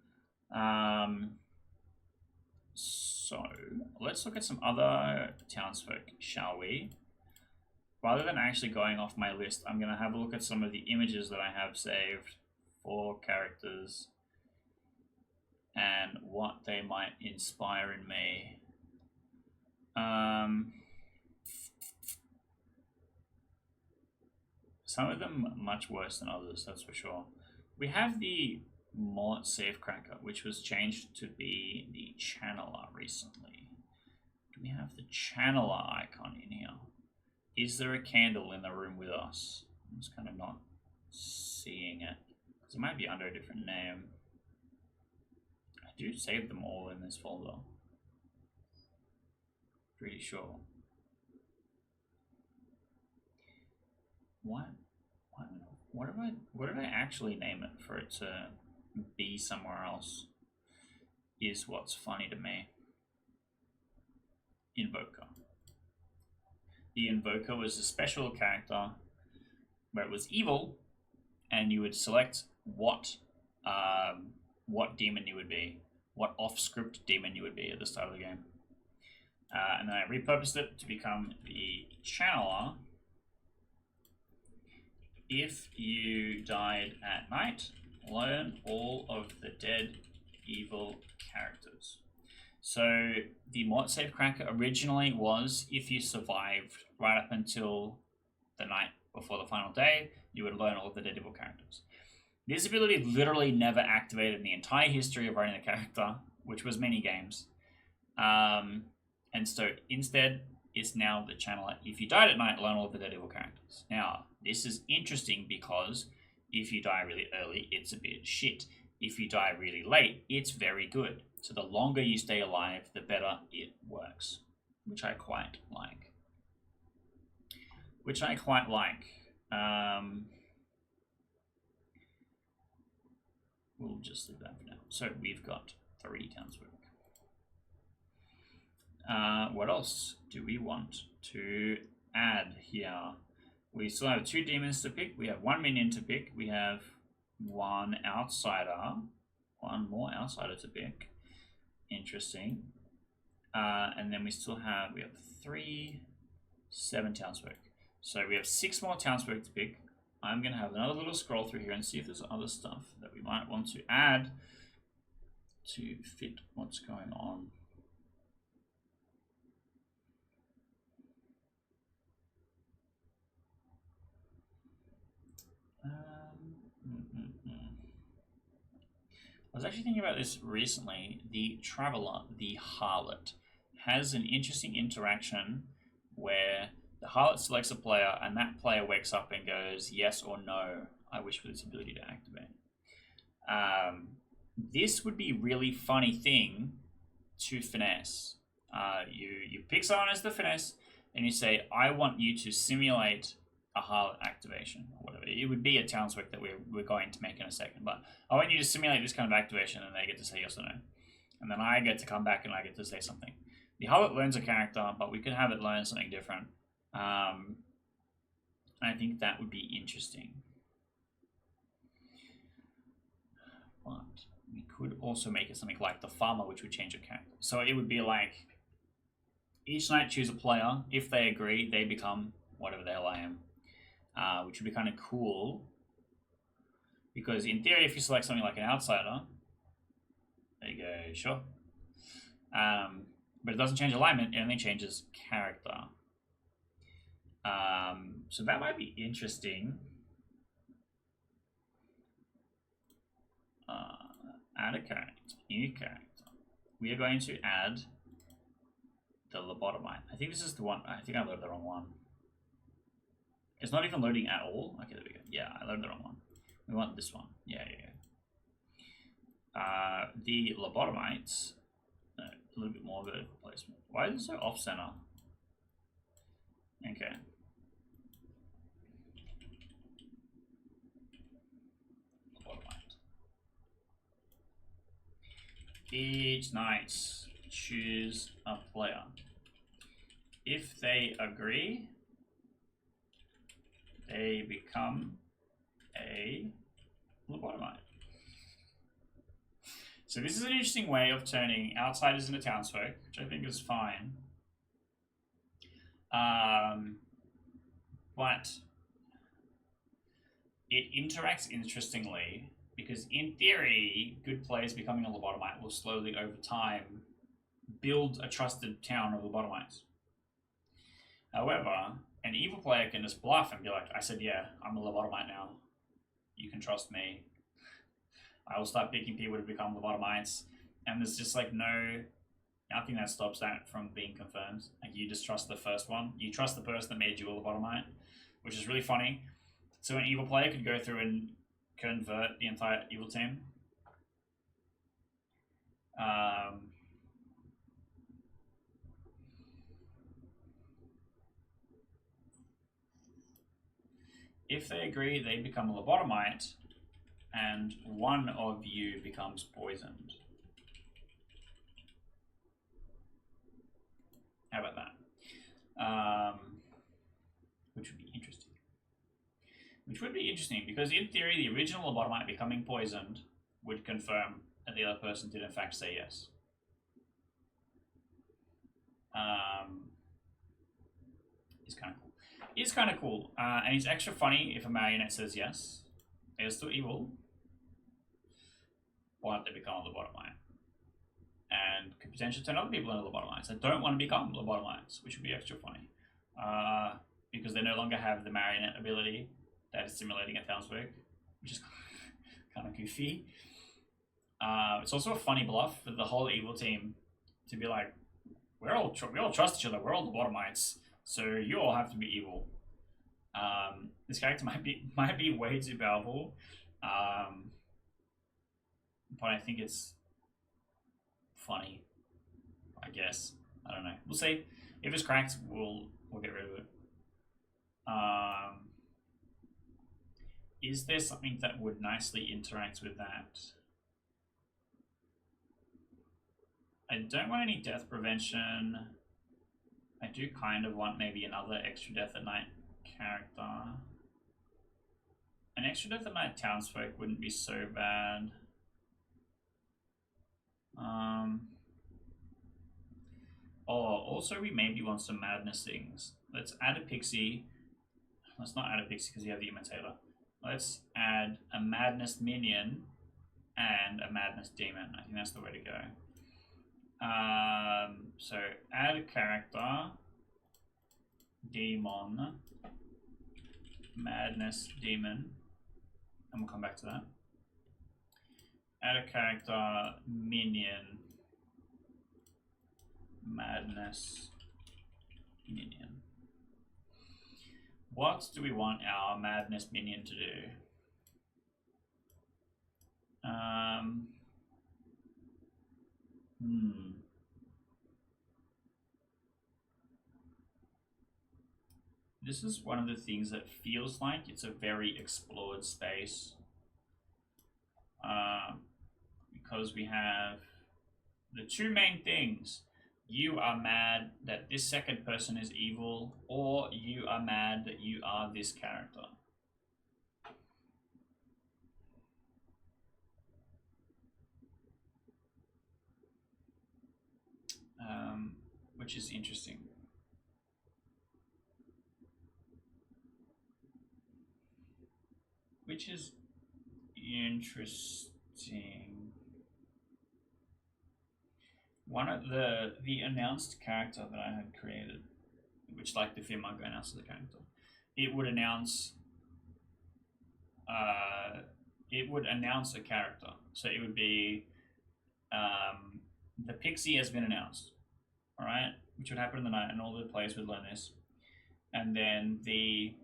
So let's look at some other townsfolk, shall we? rather than actually going off my list, I'm going to have a look at some of the images that I have saved for characters and what they might inspire in me. Some of them much worse than others, that's for sure. We have the Mullet Safecracker, which was changed to be the Channeler recently. Do we have the Channeler icon in here? Is there a candle in the room with us? I'm just kind of not seeing it, because it might be under a different name. I do save them all in this folder. Pretty sure. What did I actually name it for it to be somewhere else? Is what's funny to me. Invoker. The Invoker was a special character where it was evil, and you would select what demon you would be, what off-script demon you would be at the start of the game. And then I repurposed it to become the Channeler. If you died at night, learn all of the dead evil characters. So the Mullet Safecracker originally was if you survived right up until the night before the final day, you would learn all of the dead evil characters. This ability literally never activated in the entire history of running the character, which was many games. And so instead, it's now the Channeler. If you died at night, learn all of the dead evil characters. Now, this is interesting because if you die really early, it's a bit shit. If you die really late, it's very good. So the longer you stay alive, the better it works, which I quite like. We'll just leave that for now. So we've got 3 townsfolk. What else do we want to add here? We still have 2 demons to pick. We have 1 minion to pick. We have 1 outsider. 1 more outsider to pick. Interesting. And then we have 3, 7 townsfolk. So we have 6 more townsfolk to pick. I'm going to have another little scroll through here and see if there's other stuff that we might want to add to fit what's going on. I was actually thinking about this recently. The Traveler, the Harlot, has an interesting interaction where the Harlot selects a player and that player wakes up and goes, yes or no, I wish for this ability to activate. This would be a really funny thing to finesse. You pick someone as the finesse and you say, I want you to simulate a Harlot activation or whatever. It would be a townsfolk that we're going to make in a second, but I want you to simulate this kind of activation, and they get to say yes or no. And then I get to come back and I get to say something. The Harlot learns a character, but we could have it learn something different. I think that would be interesting. But we could also make it something like the Farmer, which would change a character. So it would be like, each night choose a player. If they agree, they become whatever the hell I am. Which would be kind of cool, because in theory, if you select something like an outsider, there you go, sure. But it doesn't change alignment, it only changes character. So that might be interesting. Add a character, new character. We are going to add the lobotomite. I think this is the one. I think I loaded the wrong one. It's not even loading at all. Okay, there we go. Yeah, I loaded the wrong one. We want this one. Yeah. The lobotomites. A little bit more vertical placement. Why is it so off center? Okay. Lobotomite. Each night, choose a player. If they agree, they become a lobotomite. So this is an interesting way of turning outsiders into townsfolk, which I think is fine. but it interacts interestingly because, in theory, good players becoming a lobotomite will slowly, over time, build a trusted town of lobotomites. However, an evil player can just bluff and be like, I said, yeah, I'm a lobotomite now. You can trust me. I will start picking people to become lobotomites. And there's just like nothing that stops that from being confirmed. Like, you just trust the first one. You trust the person that made you a lobotomite, which is really funny. So an evil player could go through and convert the entire evil team. If they agree, they become a lobotomite, and one of you becomes poisoned. How about that? Which would be interesting. Which would be interesting because, in theory, the original lobotomite becoming poisoned would confirm that the other person did in fact say yes. It's kind of cool. It's kind of cool, and it's extra funny if a marionette says yes. They're still evil, but they become a lobotomite, and could potentially turn other people into lobotomites that don't want to become lobotomites, which would be extra funny, because they no longer have the marionette ability that is simulating a townsfolk, which is kind of goofy. It's also a funny bluff for the whole evil team to be like, we all trust each other. We're all lobotomites, so you all have to be evil. This character might be way too powerful, but I think it's funny. I guess, I don't know. We'll see. If it's cracked, we'll get rid of it. Is there something that would nicely interact with that? I don't want any death prevention. I do kind of want maybe another extra death at night character. An extra death at night townsfolk wouldn't be so bad. Also we maybe want some madness things. Let's add a pixie. Let's not add a pixie because you have the imitator. Let's add a madness minion and a madness demon. I think that's the way to go. So add a character, demon, madness demon, and we'll come back to that. Add a character, minion, madness minion. What do we want our madness minion to do? This is one of the things that feels like it's a very explored space. Because we have the two main things. You are mad that this second person is evil, or you are mad that you are this character. Which is interesting. Which is interesting. One of the announced character that I had created, which, like the Fear Monger announced as a character, it would announce a character. So it would be the pixie has been announced, all right, which would happen in the night, and all the players would learn this, and then the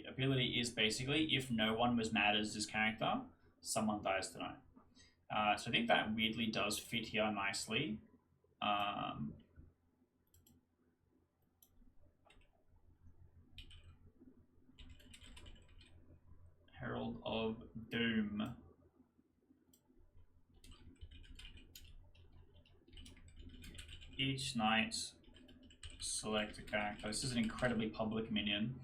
ability is basically, if no one was mad as this character, someone dies tonight. So I think that weirdly does fit here nicely. Herald of Doom. Each night, select a character. This is an incredibly public minion.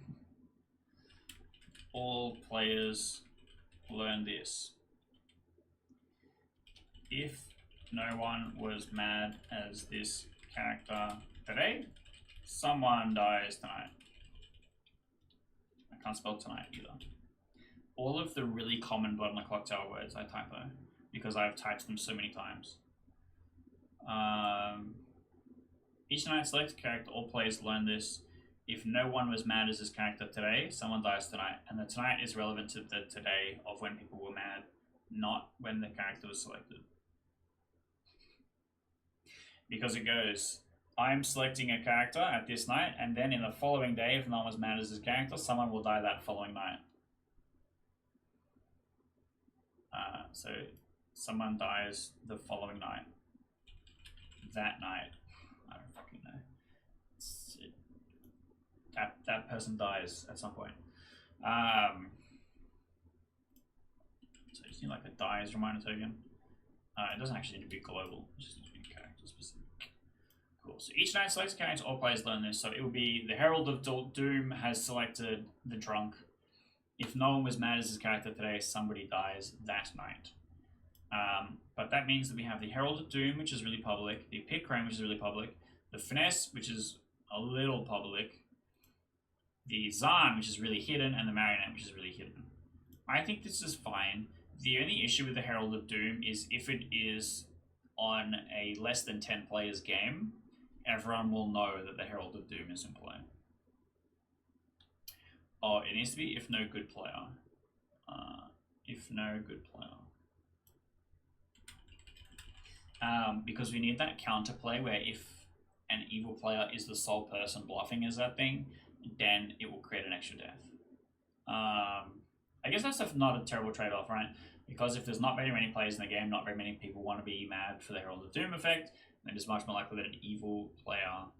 All players learn this. If no one was mad as this character today, Someone dies tonight. I can't spell tonight either. All of the really common Blood on the Clock Tower words I typo because I've typed them so many times. Each night select a character. All players learn this. If no one was mad as his character today, someone dies tonight. And the tonight is relevant to the today of when people were mad, not when the character was selected. Because it goes, I'm selecting a character at this night, and then in the following day, if no one was mad as his character, someone will die that following night. So someone dies the following night. That night. I don't fucking know. That person dies at some point. So you just need like a dies reminder token. It doesn't actually need to be global. It just needs to be character specific. Cool. So each night selects a character. All players learn this. So it will be the Herald of Doom has selected the drunk. If no one was mad as his character today, somebody dies that night. But that means that we have the Herald of Doom, which is really public, the Pit Crane, which is really public, the Finesse, which is a little public, the Zahn, which is really hidden, and the Marionette, which is really hidden. I think this is fine. The only issue with the Herald of Doom is if it is on a less than 10 players game, everyone will know that the Herald of Doom is in play. Oh, it needs to be if no good player. If no good player. Because we need that counterplay where if an evil player is the sole person bluffing as that thing, then it will create an extra death. I guess that's not a terrible trade-off, right? Because if there's not very many players in the game, not very many people want to be mad for the Herald of Doom effect, then it's much more likely that an evil player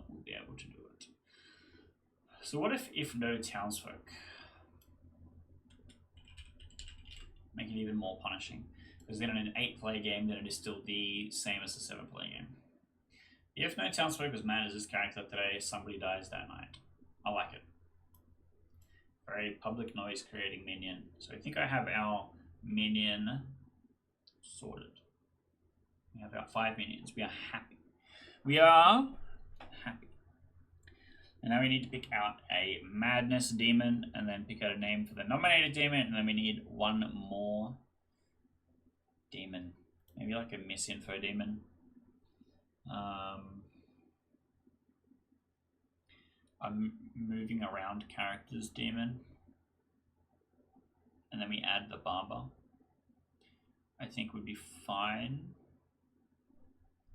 will be able to do it. So what if no townsfolk? Make it even more punishing. Because then in an 8-player game, then it is still the same as the 7-player game. If no townsfolk was mad as this character today, somebody dies that night. I like it. Very public noise creating minion. So I think I have our minion sorted. We have about 5 minions. We are happy. We are happy. And now we need to pick out a madness demon and then pick out a name for the nominated demon, and then we need one more demon. Maybe like a misinfo demon. I'm moving around characters demon. And then we add the barber. I think would be fine.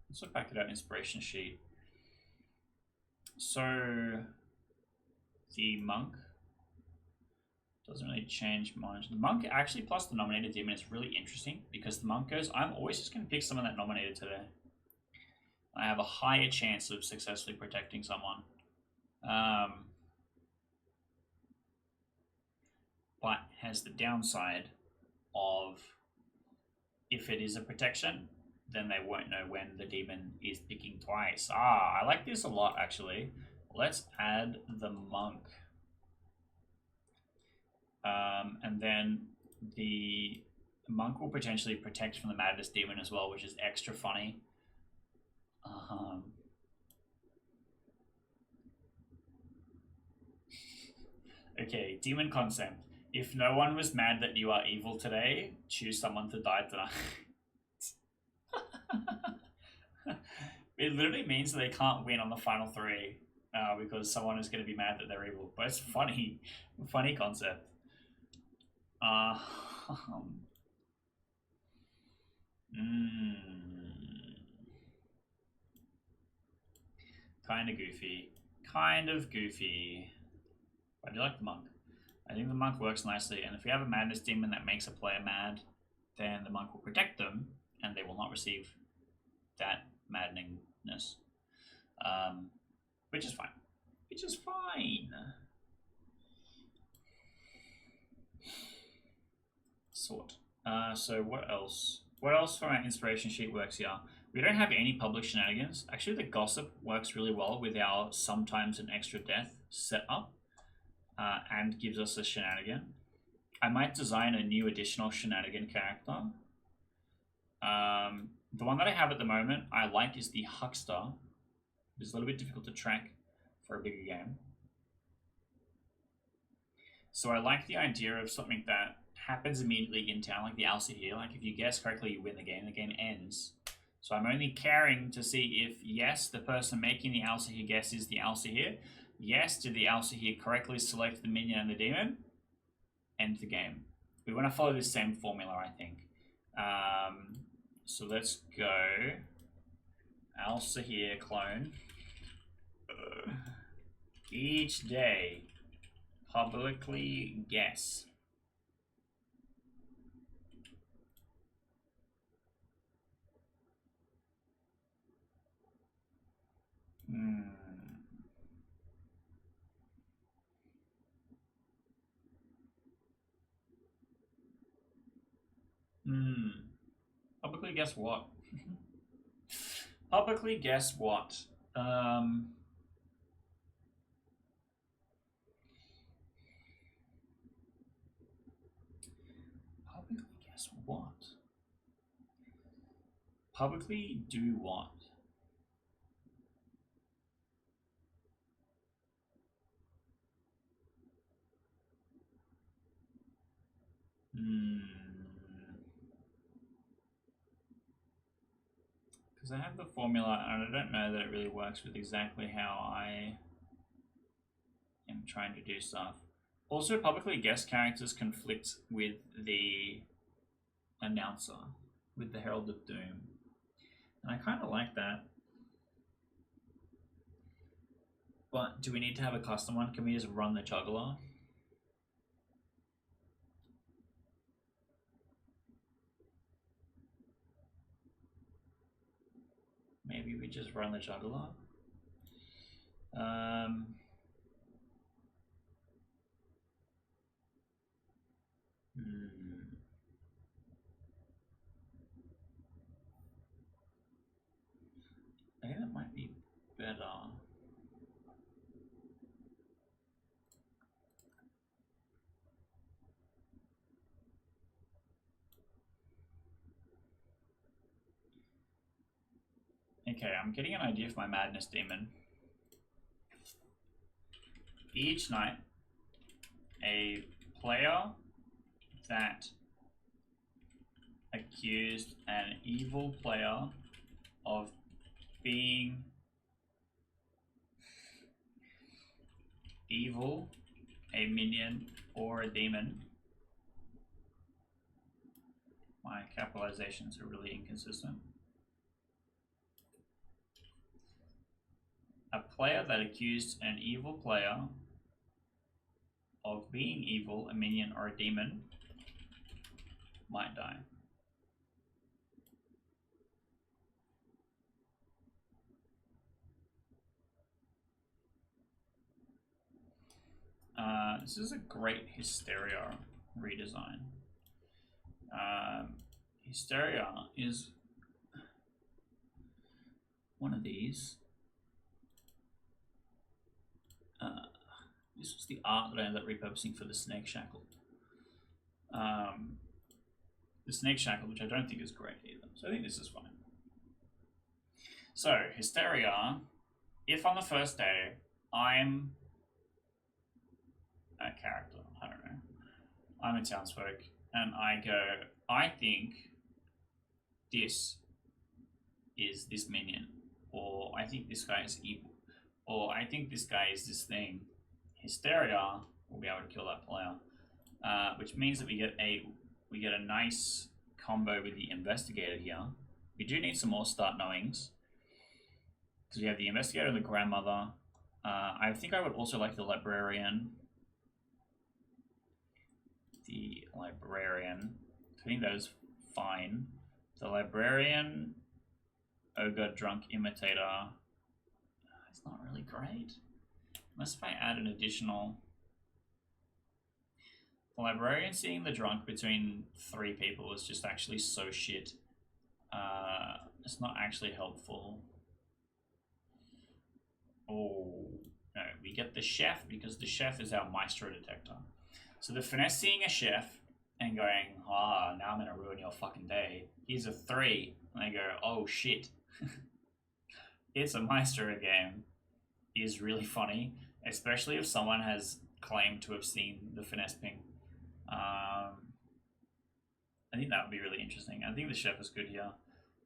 Let's look back at our inspiration sheet. So the monk doesn't really change much. The monk actually plus the nominated demon is really interesting because the monk goes, I'm always just going to pick someone that nominated today. I have a higher chance of successfully protecting someone. But has the downside of if it is a protection, then they won't know when the demon is picking twice. I like this a lot, actually. Let's add the monk. And then the monk will potentially protect from the madness demon as well, which is extra funny. Okay, demon concept. If no one was mad that you are evil today, choose someone to die tonight. It literally means that they can't win on the final 3 because someone is going to be mad that they're evil. But it's funny. Funny concept. Kind of goofy. Kind of goofy. But I do like the monk. I think the monk works nicely, and if we have a madness demon that makes a player mad, then the monk will protect them, and they will not receive that maddeningness. Which is fine. Which is fine. Sort. So what else? What else from our inspiration sheet works here? We don't have any public shenanigans. Actually, the gossip works really well with our sometimes an extra death setup. And gives us a shenanigan. I might design a new additional shenanigan character. The one that I have at the moment I like is the Huckster. It's a little bit difficult to track for a bigger game. So I like the idea of something that happens immediately in town, like the Alsa here. Like if you guess correctly, you win the game ends. So I'm only caring to see if, yes, the person making the Alsa here guess is the Alsa here. Yes, did the Alsa here correctly select the minion and the demon? End the game. We want to follow this same formula, I think. So let's go. Alsa here, clone. Each day, publicly guess. Publicly guess what? Publicly guess what? Publicly guess what? Publicly do what? Because I have the formula and I don't know that it really works with exactly how I am trying to do stuff. Also, publicly guessed characters conflict with the announcer, with the Herald of Doom. And I kind of like that. But do we need to have a custom one? Can we just run the juggler? Maybe we just run the juggler. I think that might be better. Okay, I'm getting an idea for my Madness Demon. Each night, a player that accused an evil player of being evil, a minion, or a demon. My capitalizations are really inconsistent. A player that accused an evil player of being evil, a minion, or a demon might die. This is a great Hysteria redesign. Hysteria is one of these. This was the art that I ended up repurposing for the Snake Shackled. The Snake Shackled, which I don't think is great either. So I think this is fine. So, Hysteria, if on the first day I'm a character, I don't know, I'm a townsfolk, and I go, I think this is this minion, or I think this guy is evil, or I think this guy is this thing, Hysteria will be able to kill that player, which means that we get a nice combo with the Investigator here. We do need some more start knowings, because we have the Investigator and the Grandmother. I think I would also like the Librarian. I think that is fine. The Librarian, Ogre, Drunk, Imitator. It's not really great. Unless if I add an additional... The Librarian seeing the Drunk between 3 people is just actually so shit. It's not actually helpful. Oh, no. We get the Chef because the Chef is our Maestro Detector. So the Finesse seeing a Chef and going, now I'm going to ruin your fucking day. Here's a 3. And they go, oh shit. It's a Maestro game is really funny, especially if someone has claimed to have seen the finesse ping. I think that would be really interesting. I think the chef is good here.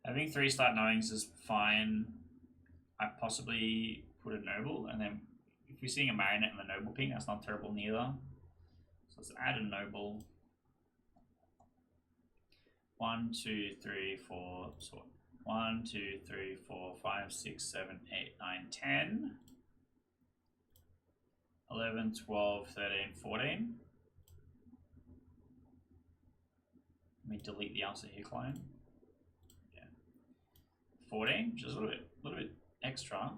Having 3 start knowings is fine. I possibly put a noble, and then if we're seeing a marionette and a noble ping, that's not terrible neither. So let's add a noble. 1, 2, 3, 4. So 1, 2, 3, 4, 5, 6, 7, 8, 9, 10. 11, 12, 13, 14. Let me delete the answer here clone. Yeah. 14, which is a little bit extra.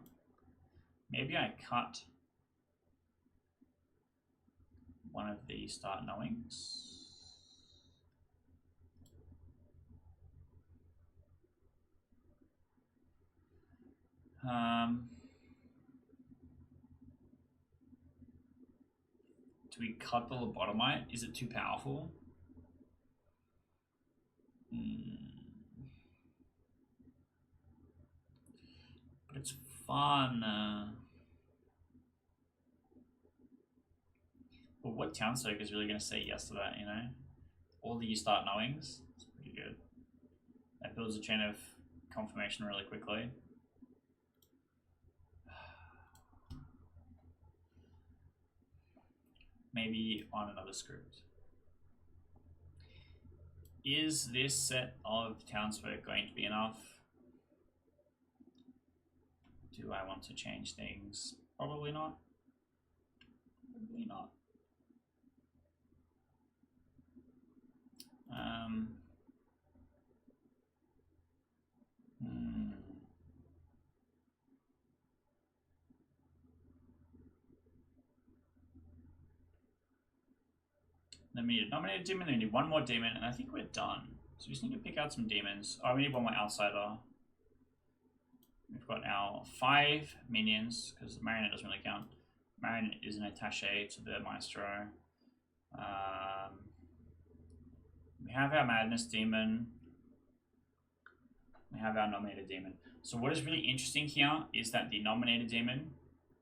Maybe I cut one of the start knowings. Do we cut the lobotomite? Is it too powerful? But it's fun. But what Townsfolk is really going to say yes to that, you know? All the you start knowings. It's pretty good. That builds a chain of confirmation really quickly. Maybe on another script. Is this set of Townsfolk going to be enough? Do I want to change things? Probably not. Probably not. Then we need a nominated demon, then we need one more demon, and I think we're done. So we just need to pick out some demons. Oh, we need one more outsider. We've got our 5 minions, because the marionette doesn't really count. Marionette is an attaché to the maestro. We have our madness demon. We have our nominated demon. So what is really interesting here is that the nominated demon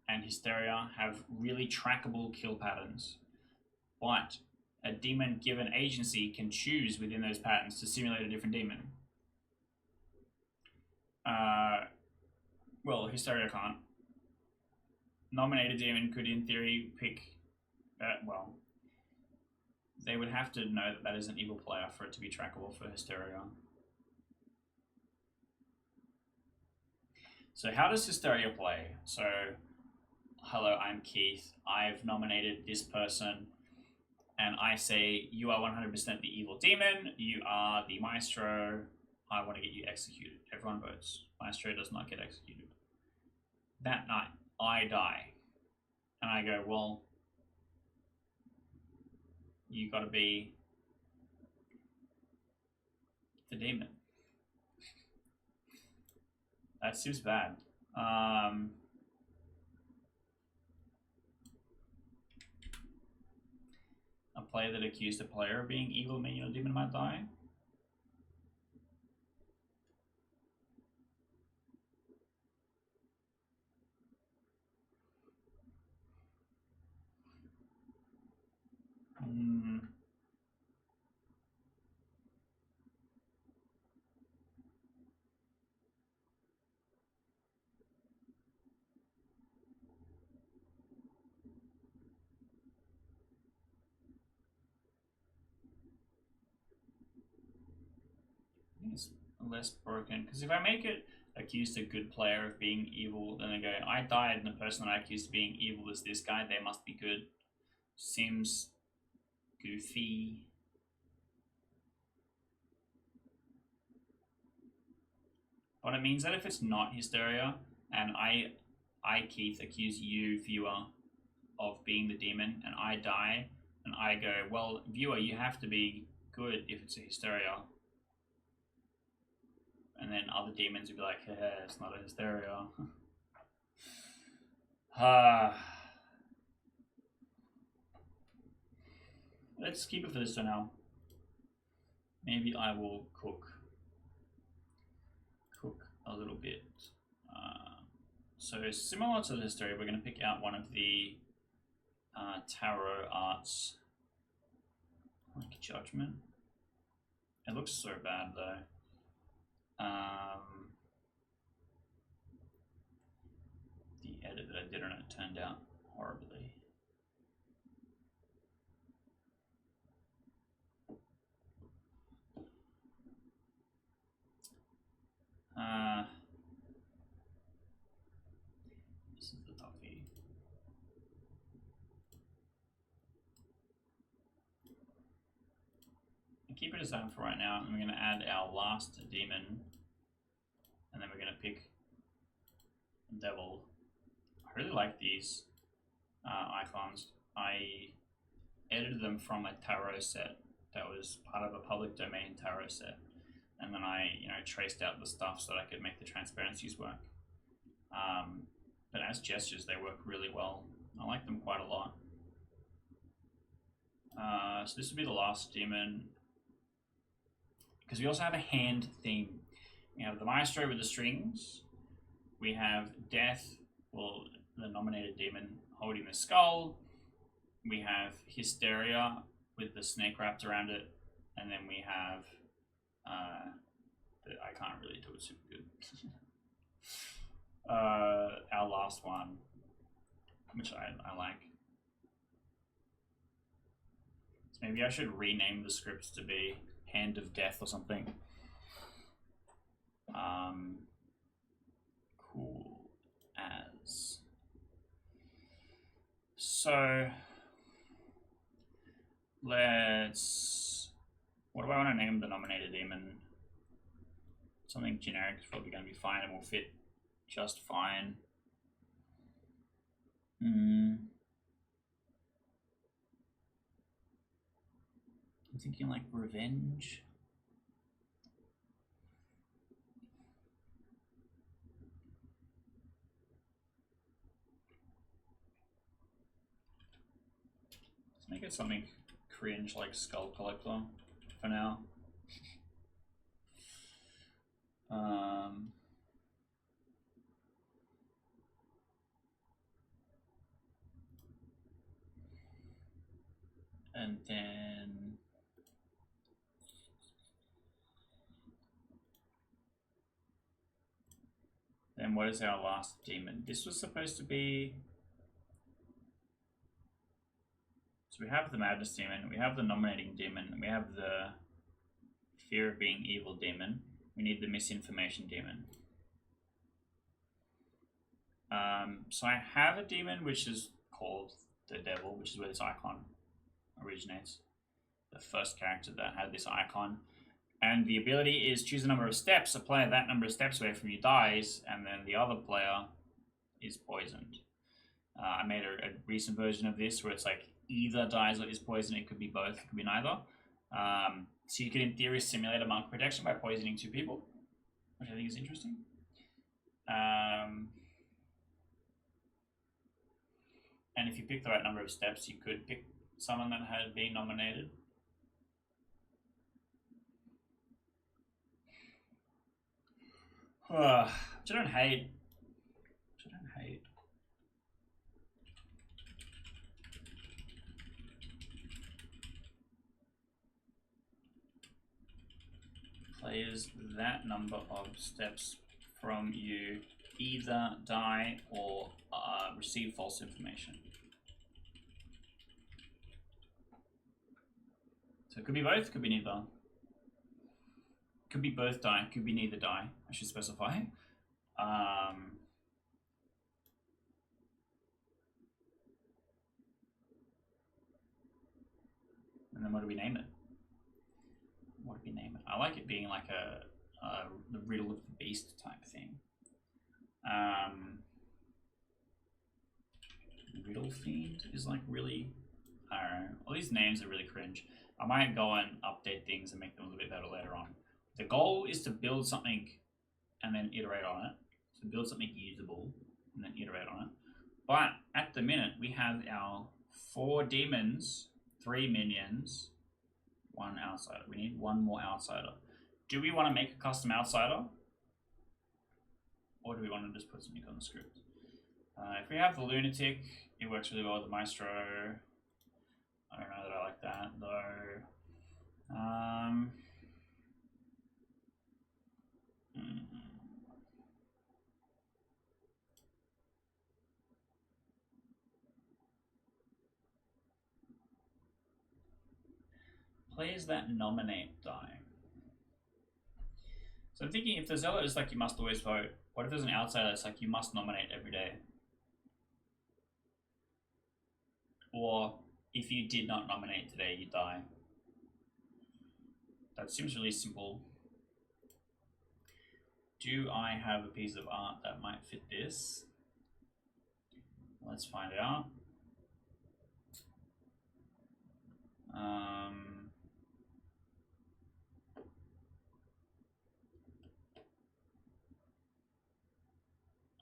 and Hysteria have really trackable kill patterns. But a demon given agency can choose within those patterns to simulate a different demon. Well, Hysteria can't. Nominated demon could, in theory, pick... well, they would have to know that that is an evil player for it to be trackable for Hysteria. So how does Hysteria play? So, hello, I'm Keith. I've nominated this person, and I say, you are 100% the evil demon, you are the maestro, I want to get you executed. Everyone votes. Maestro does not get executed. That night, I die. And I go, well, you gotta be the demon. That seems bad. A player that accused a player of being evil minion or demon might die. It's less broken, because if I make it accused a good player of being evil, then I go, I died and the person that I accused of being evil is this guy, they must be good. Seems goofy. But it means that if it's not Hysteria, and I Keith, accuse you, viewer, of being the demon, and I die, and I go, well, viewer, you have to be good if it's a Hysteria. And then other demons would be like, hey, it's not a Hysteria. Let's keep it for this for now. Maybe I will cook a little bit. So similar to the history, we're going to pick out one of the tarot arts. Like Judgment. It looks so bad though. The edit that I did on it turned out horribly. This is the toughie. I'll keep it as that for right now, and we're going to add our last demon, and then we're going to pick Devil. I really like these icons. I edited them from a tarot set that was part of a public domain tarot set, and then I traced out the stuff so that I could make the transparencies work. But as gestures, they work really well. I like them quite a lot. So this would be the last demon, because we also have a hand theme. We have the maestro with the strings. We have Death, well, the nominated demon, holding the skull. We have Hysteria with the snake wrapped around it, and then we have I can't really do it super good. Our last one, which I like. So maybe I should rename the scripts to be Hand of Death or something. Cool as. So let's. What do I want to name the nominated demon? Something generic is probably going to be fine and will fit just fine. I'm thinking like Revenge. Let's make it something cringe like Skull Collector for now. And then what is our last demon? This was supposed to be. So we have the Madness demon, we have the Nominating demon, we have the Fear of Being Evil demon. We need the Misinformation demon. So I have a demon which is called the Devil, which is where this icon originates. The first character that had this icon. And the ability is choose a number of steps. A player that number of steps away from you dies, and then the other player is poisoned. I made a recent version of this where it's like either dies or is poisoned. It could be both, it could be neither. So you could, in theory, simulate a monk protection by poisoning two people, which I think is interesting. And if you pick the right number of steps, you could pick someone that had been nominated. Which I don't hate. Players that number of steps from you either die or receive false information. So it could be both, could be neither. Could be both die, could be neither die, I should specify. And then what do we name it? What do we name it? I like it being like the riddle of the beast type thing. Riddle Fiend is like really, I don't know. All these names are really cringe. I might go and update things and make them a little bit better later on. The goal is to build something and then iterate on it. So build something usable and then iterate on it. But at the minute, we have our 4 demons, 3 minions, 1 outsider. We need 1 more outsider. Do we want to make a custom outsider? Or do we want to just put something on the script? If we have the Lunatic, it works really well with the Maestro. I don't know that I like that, though. Players that nominate die. So I'm thinking if the Zealot is like you must always vote, what if there's an outsider that's like you must nominate every day? Or if you did not nominate today, you die. That seems really simple. Do I have a piece of art that might fit this? Let's find out.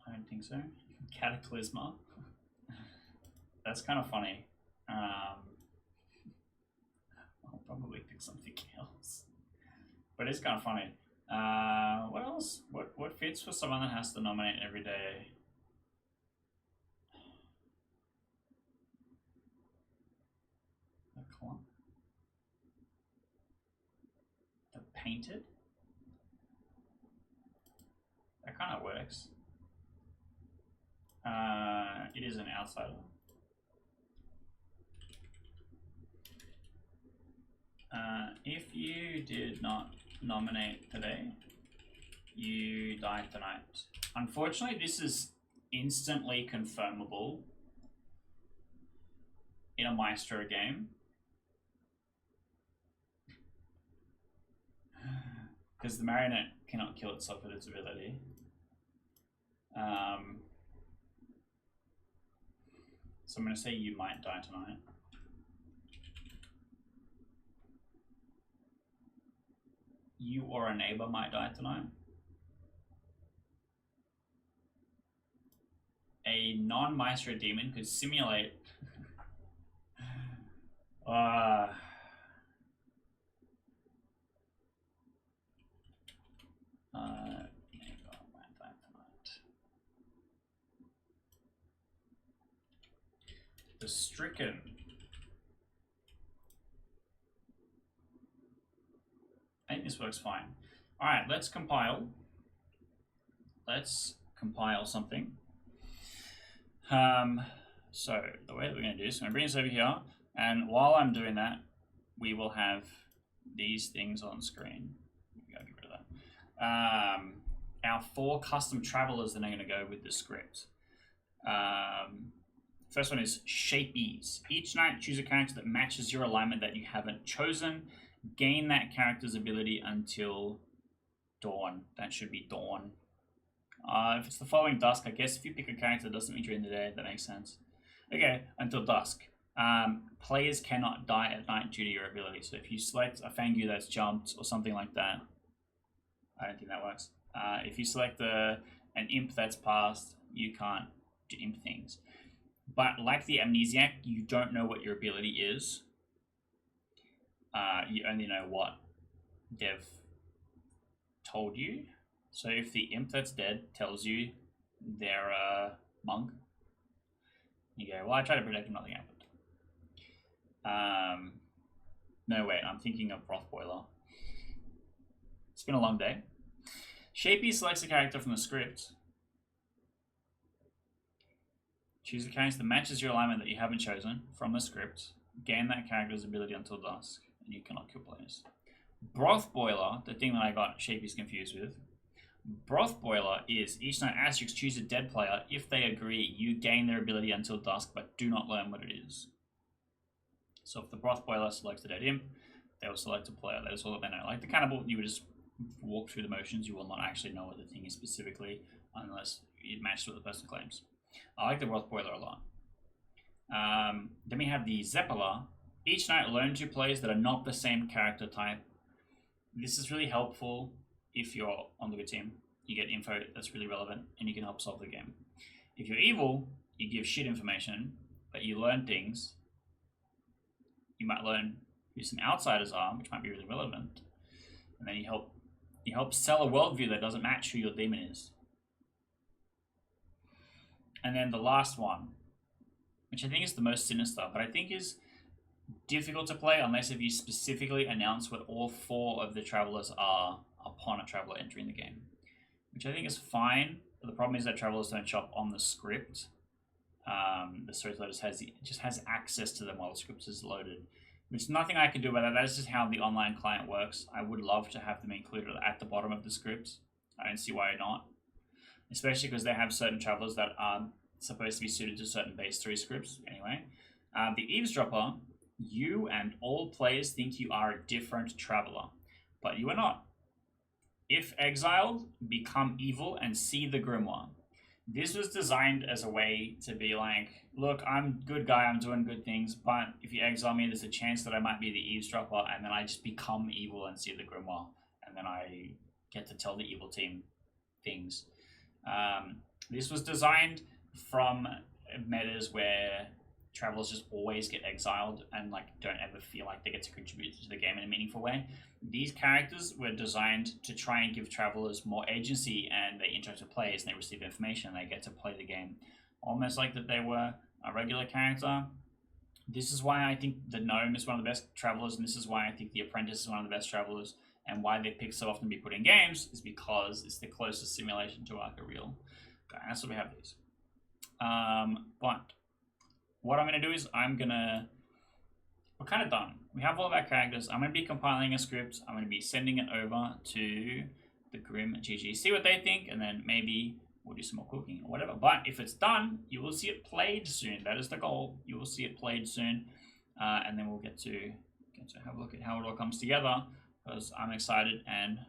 I don't think so. Cataclysma. That's kind of funny. I'll probably pick something else. But it's kind of funny. What else? What fits for someone that has to nominate every day? The clump? The painted? That kind of works. It is an outsider. If you did not nominate today, you die tonight. Unfortunately, this is instantly confirmable in a Maestro game. Because the marionette cannot kill itself with its ability. So I'm going to say you might die tonight. You or a neighbor might die tonight. A non-Maestro demon could simulate neighbor might die tonight. The Stricken. I think this works fine. All right, let's compile. Let's compile something. So the way that we're going to do this, I'm going to bring this over here, and while I'm doing that, we will have these things on screen. We gotta get rid of that. Our 4 custom travelers that are going to go with the script. First one is Shapies. Each night, choose a character that matches your alignment that you haven't chosen. Gain that character's ability until dawn. That should be dawn. If it's the following dusk, I guess if you pick a character that doesn't mean during the day, that makes sense. Okay, until dusk. Players cannot die at night due to your ability. So if you select a Fangu that's jumped or something like that, I don't think that works. If you select an imp that's passed, you can't do imp things. But like the Amnesiac, you don't know what your ability is. You only know what they've told you. So if the imp that's dead tells you they're a monk, you go, well, I tried to protect him, nothing happened. No, wait, I'm thinking of Broth Boiler. It's been a long day. Shapey selects a character from the script. Choose a character that matches your alignment that you haven't chosen from the script. Gain that character's ability until dusk, and you cannot kill players. Broth Boiler, the thing that I got Shapey's confused with. Broth Boiler is each night Asterix choose a dead player. If they agree, you gain their ability until dusk, but do not learn what it is. So if the Broth Boiler selects a dead imp, they will select a player. That is all that they know. Like the cannibal, you would just walk through the motions. You will not actually know what the thing is specifically unless it matches what the person claims. I like the Broth Boiler a lot. Then we have the Zeppeler. Each night learn 2 players that are not the same character type. This is really helpful if you're on the good team. You get info that's really relevant and you can help solve the game. If you're evil, you give shit information, but you learn things. You might learn who some outsiders are, which might be really relevant. And then you help sell a worldview that doesn't match who your demon is. And then the last one, which I think is the most sinister, but I think is difficult to play unless if you specifically announce what all 4 of the travelers are upon a traveler entering the game, which I think is fine. But the problem is that travelers don't show up on the script. The storyteller just has access to them while the script is loaded, which is nothing I can do about that. That's just how the online client works. I would love to have them included at the bottom of the script. I don't see why not, especially because they have certain travelers that are supposed to be suited to certain base 3 scripts anyway. The eavesdropper, you and all players think you are a different traveler, but you are not. If exiled, become evil and see the grimoire. This was designed as a way to be like, look, I'm a good guy, I'm doing good things, but if you exile me, there's a chance that I might be the eavesdropper, and then I just become evil and see the grimoire, and then I get to tell the evil team things. This was designed from metas where travelers just always get exiled and like don't ever feel like they get to contribute to the game in a meaningful way. These characters were designed to try and give travelers more agency, and they interact with players and they receive information and they get to play the game almost like that they were a regular character. This is why I think the gnome is one of the best travelers, and this is why I think the apprentice is one of the best travelers, and why they pick so often to be put in games is because it's the closest simulation to like a real guy. And that's why we have these. But what I'm going to do is we're kind of done. We have all of our characters. I'm going to be compiling a script. I'm going to be sending it over to the Grim GG, see what they think, and then maybe we'll do some more cooking or whatever. But if it's done, you will see it played soon. That is the goal. You will see it played soon, and then we'll get to have a look at how it all comes together, because I'm excited, and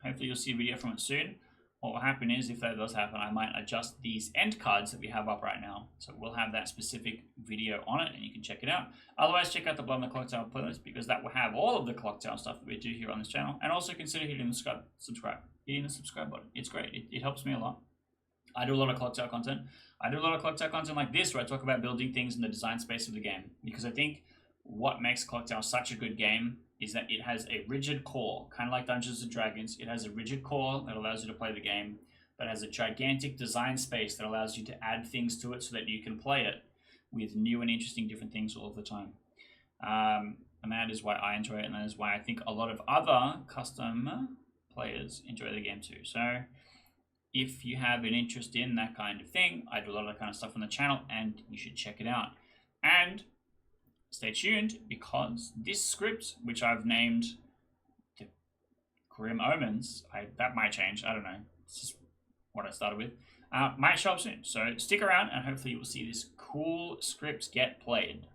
hopefully you'll see a video from it soon. What will happen is, if that does happen, I might adjust these end cards that we have up right now. So we'll have that specific video on it, and you can check it out. Otherwise, check out the Blood on the Clock Tower playlist, because that will have all of the Clock Tower stuff that we do here on this channel. And also consider hitting the hitting the subscribe button. It's great. It helps me a lot. I do a lot of Clock Tower content. I do a lot of Clock Tower content like this, where I talk about building things in the design space of the game. Because I think what makes Clock Tower such a good game is that it has a rigid core, kind of like Dungeons & Dragons. It has a rigid core that allows you to play the game, but has a gigantic design space that allows you to add things to it so that you can play it with new and interesting different things all of the time. And that is why I enjoy it, and that is why I think a lot of other custom players enjoy the game too. So if you have an interest in that kind of thing, I do a lot of that kind of stuff on the channel, and you should check it out. And stay tuned, because this script, which I've named the Grim Omens, that might change, I don't know, it's just what I started with, might show up soon. So stick around, and hopefully you will see this cool script get played.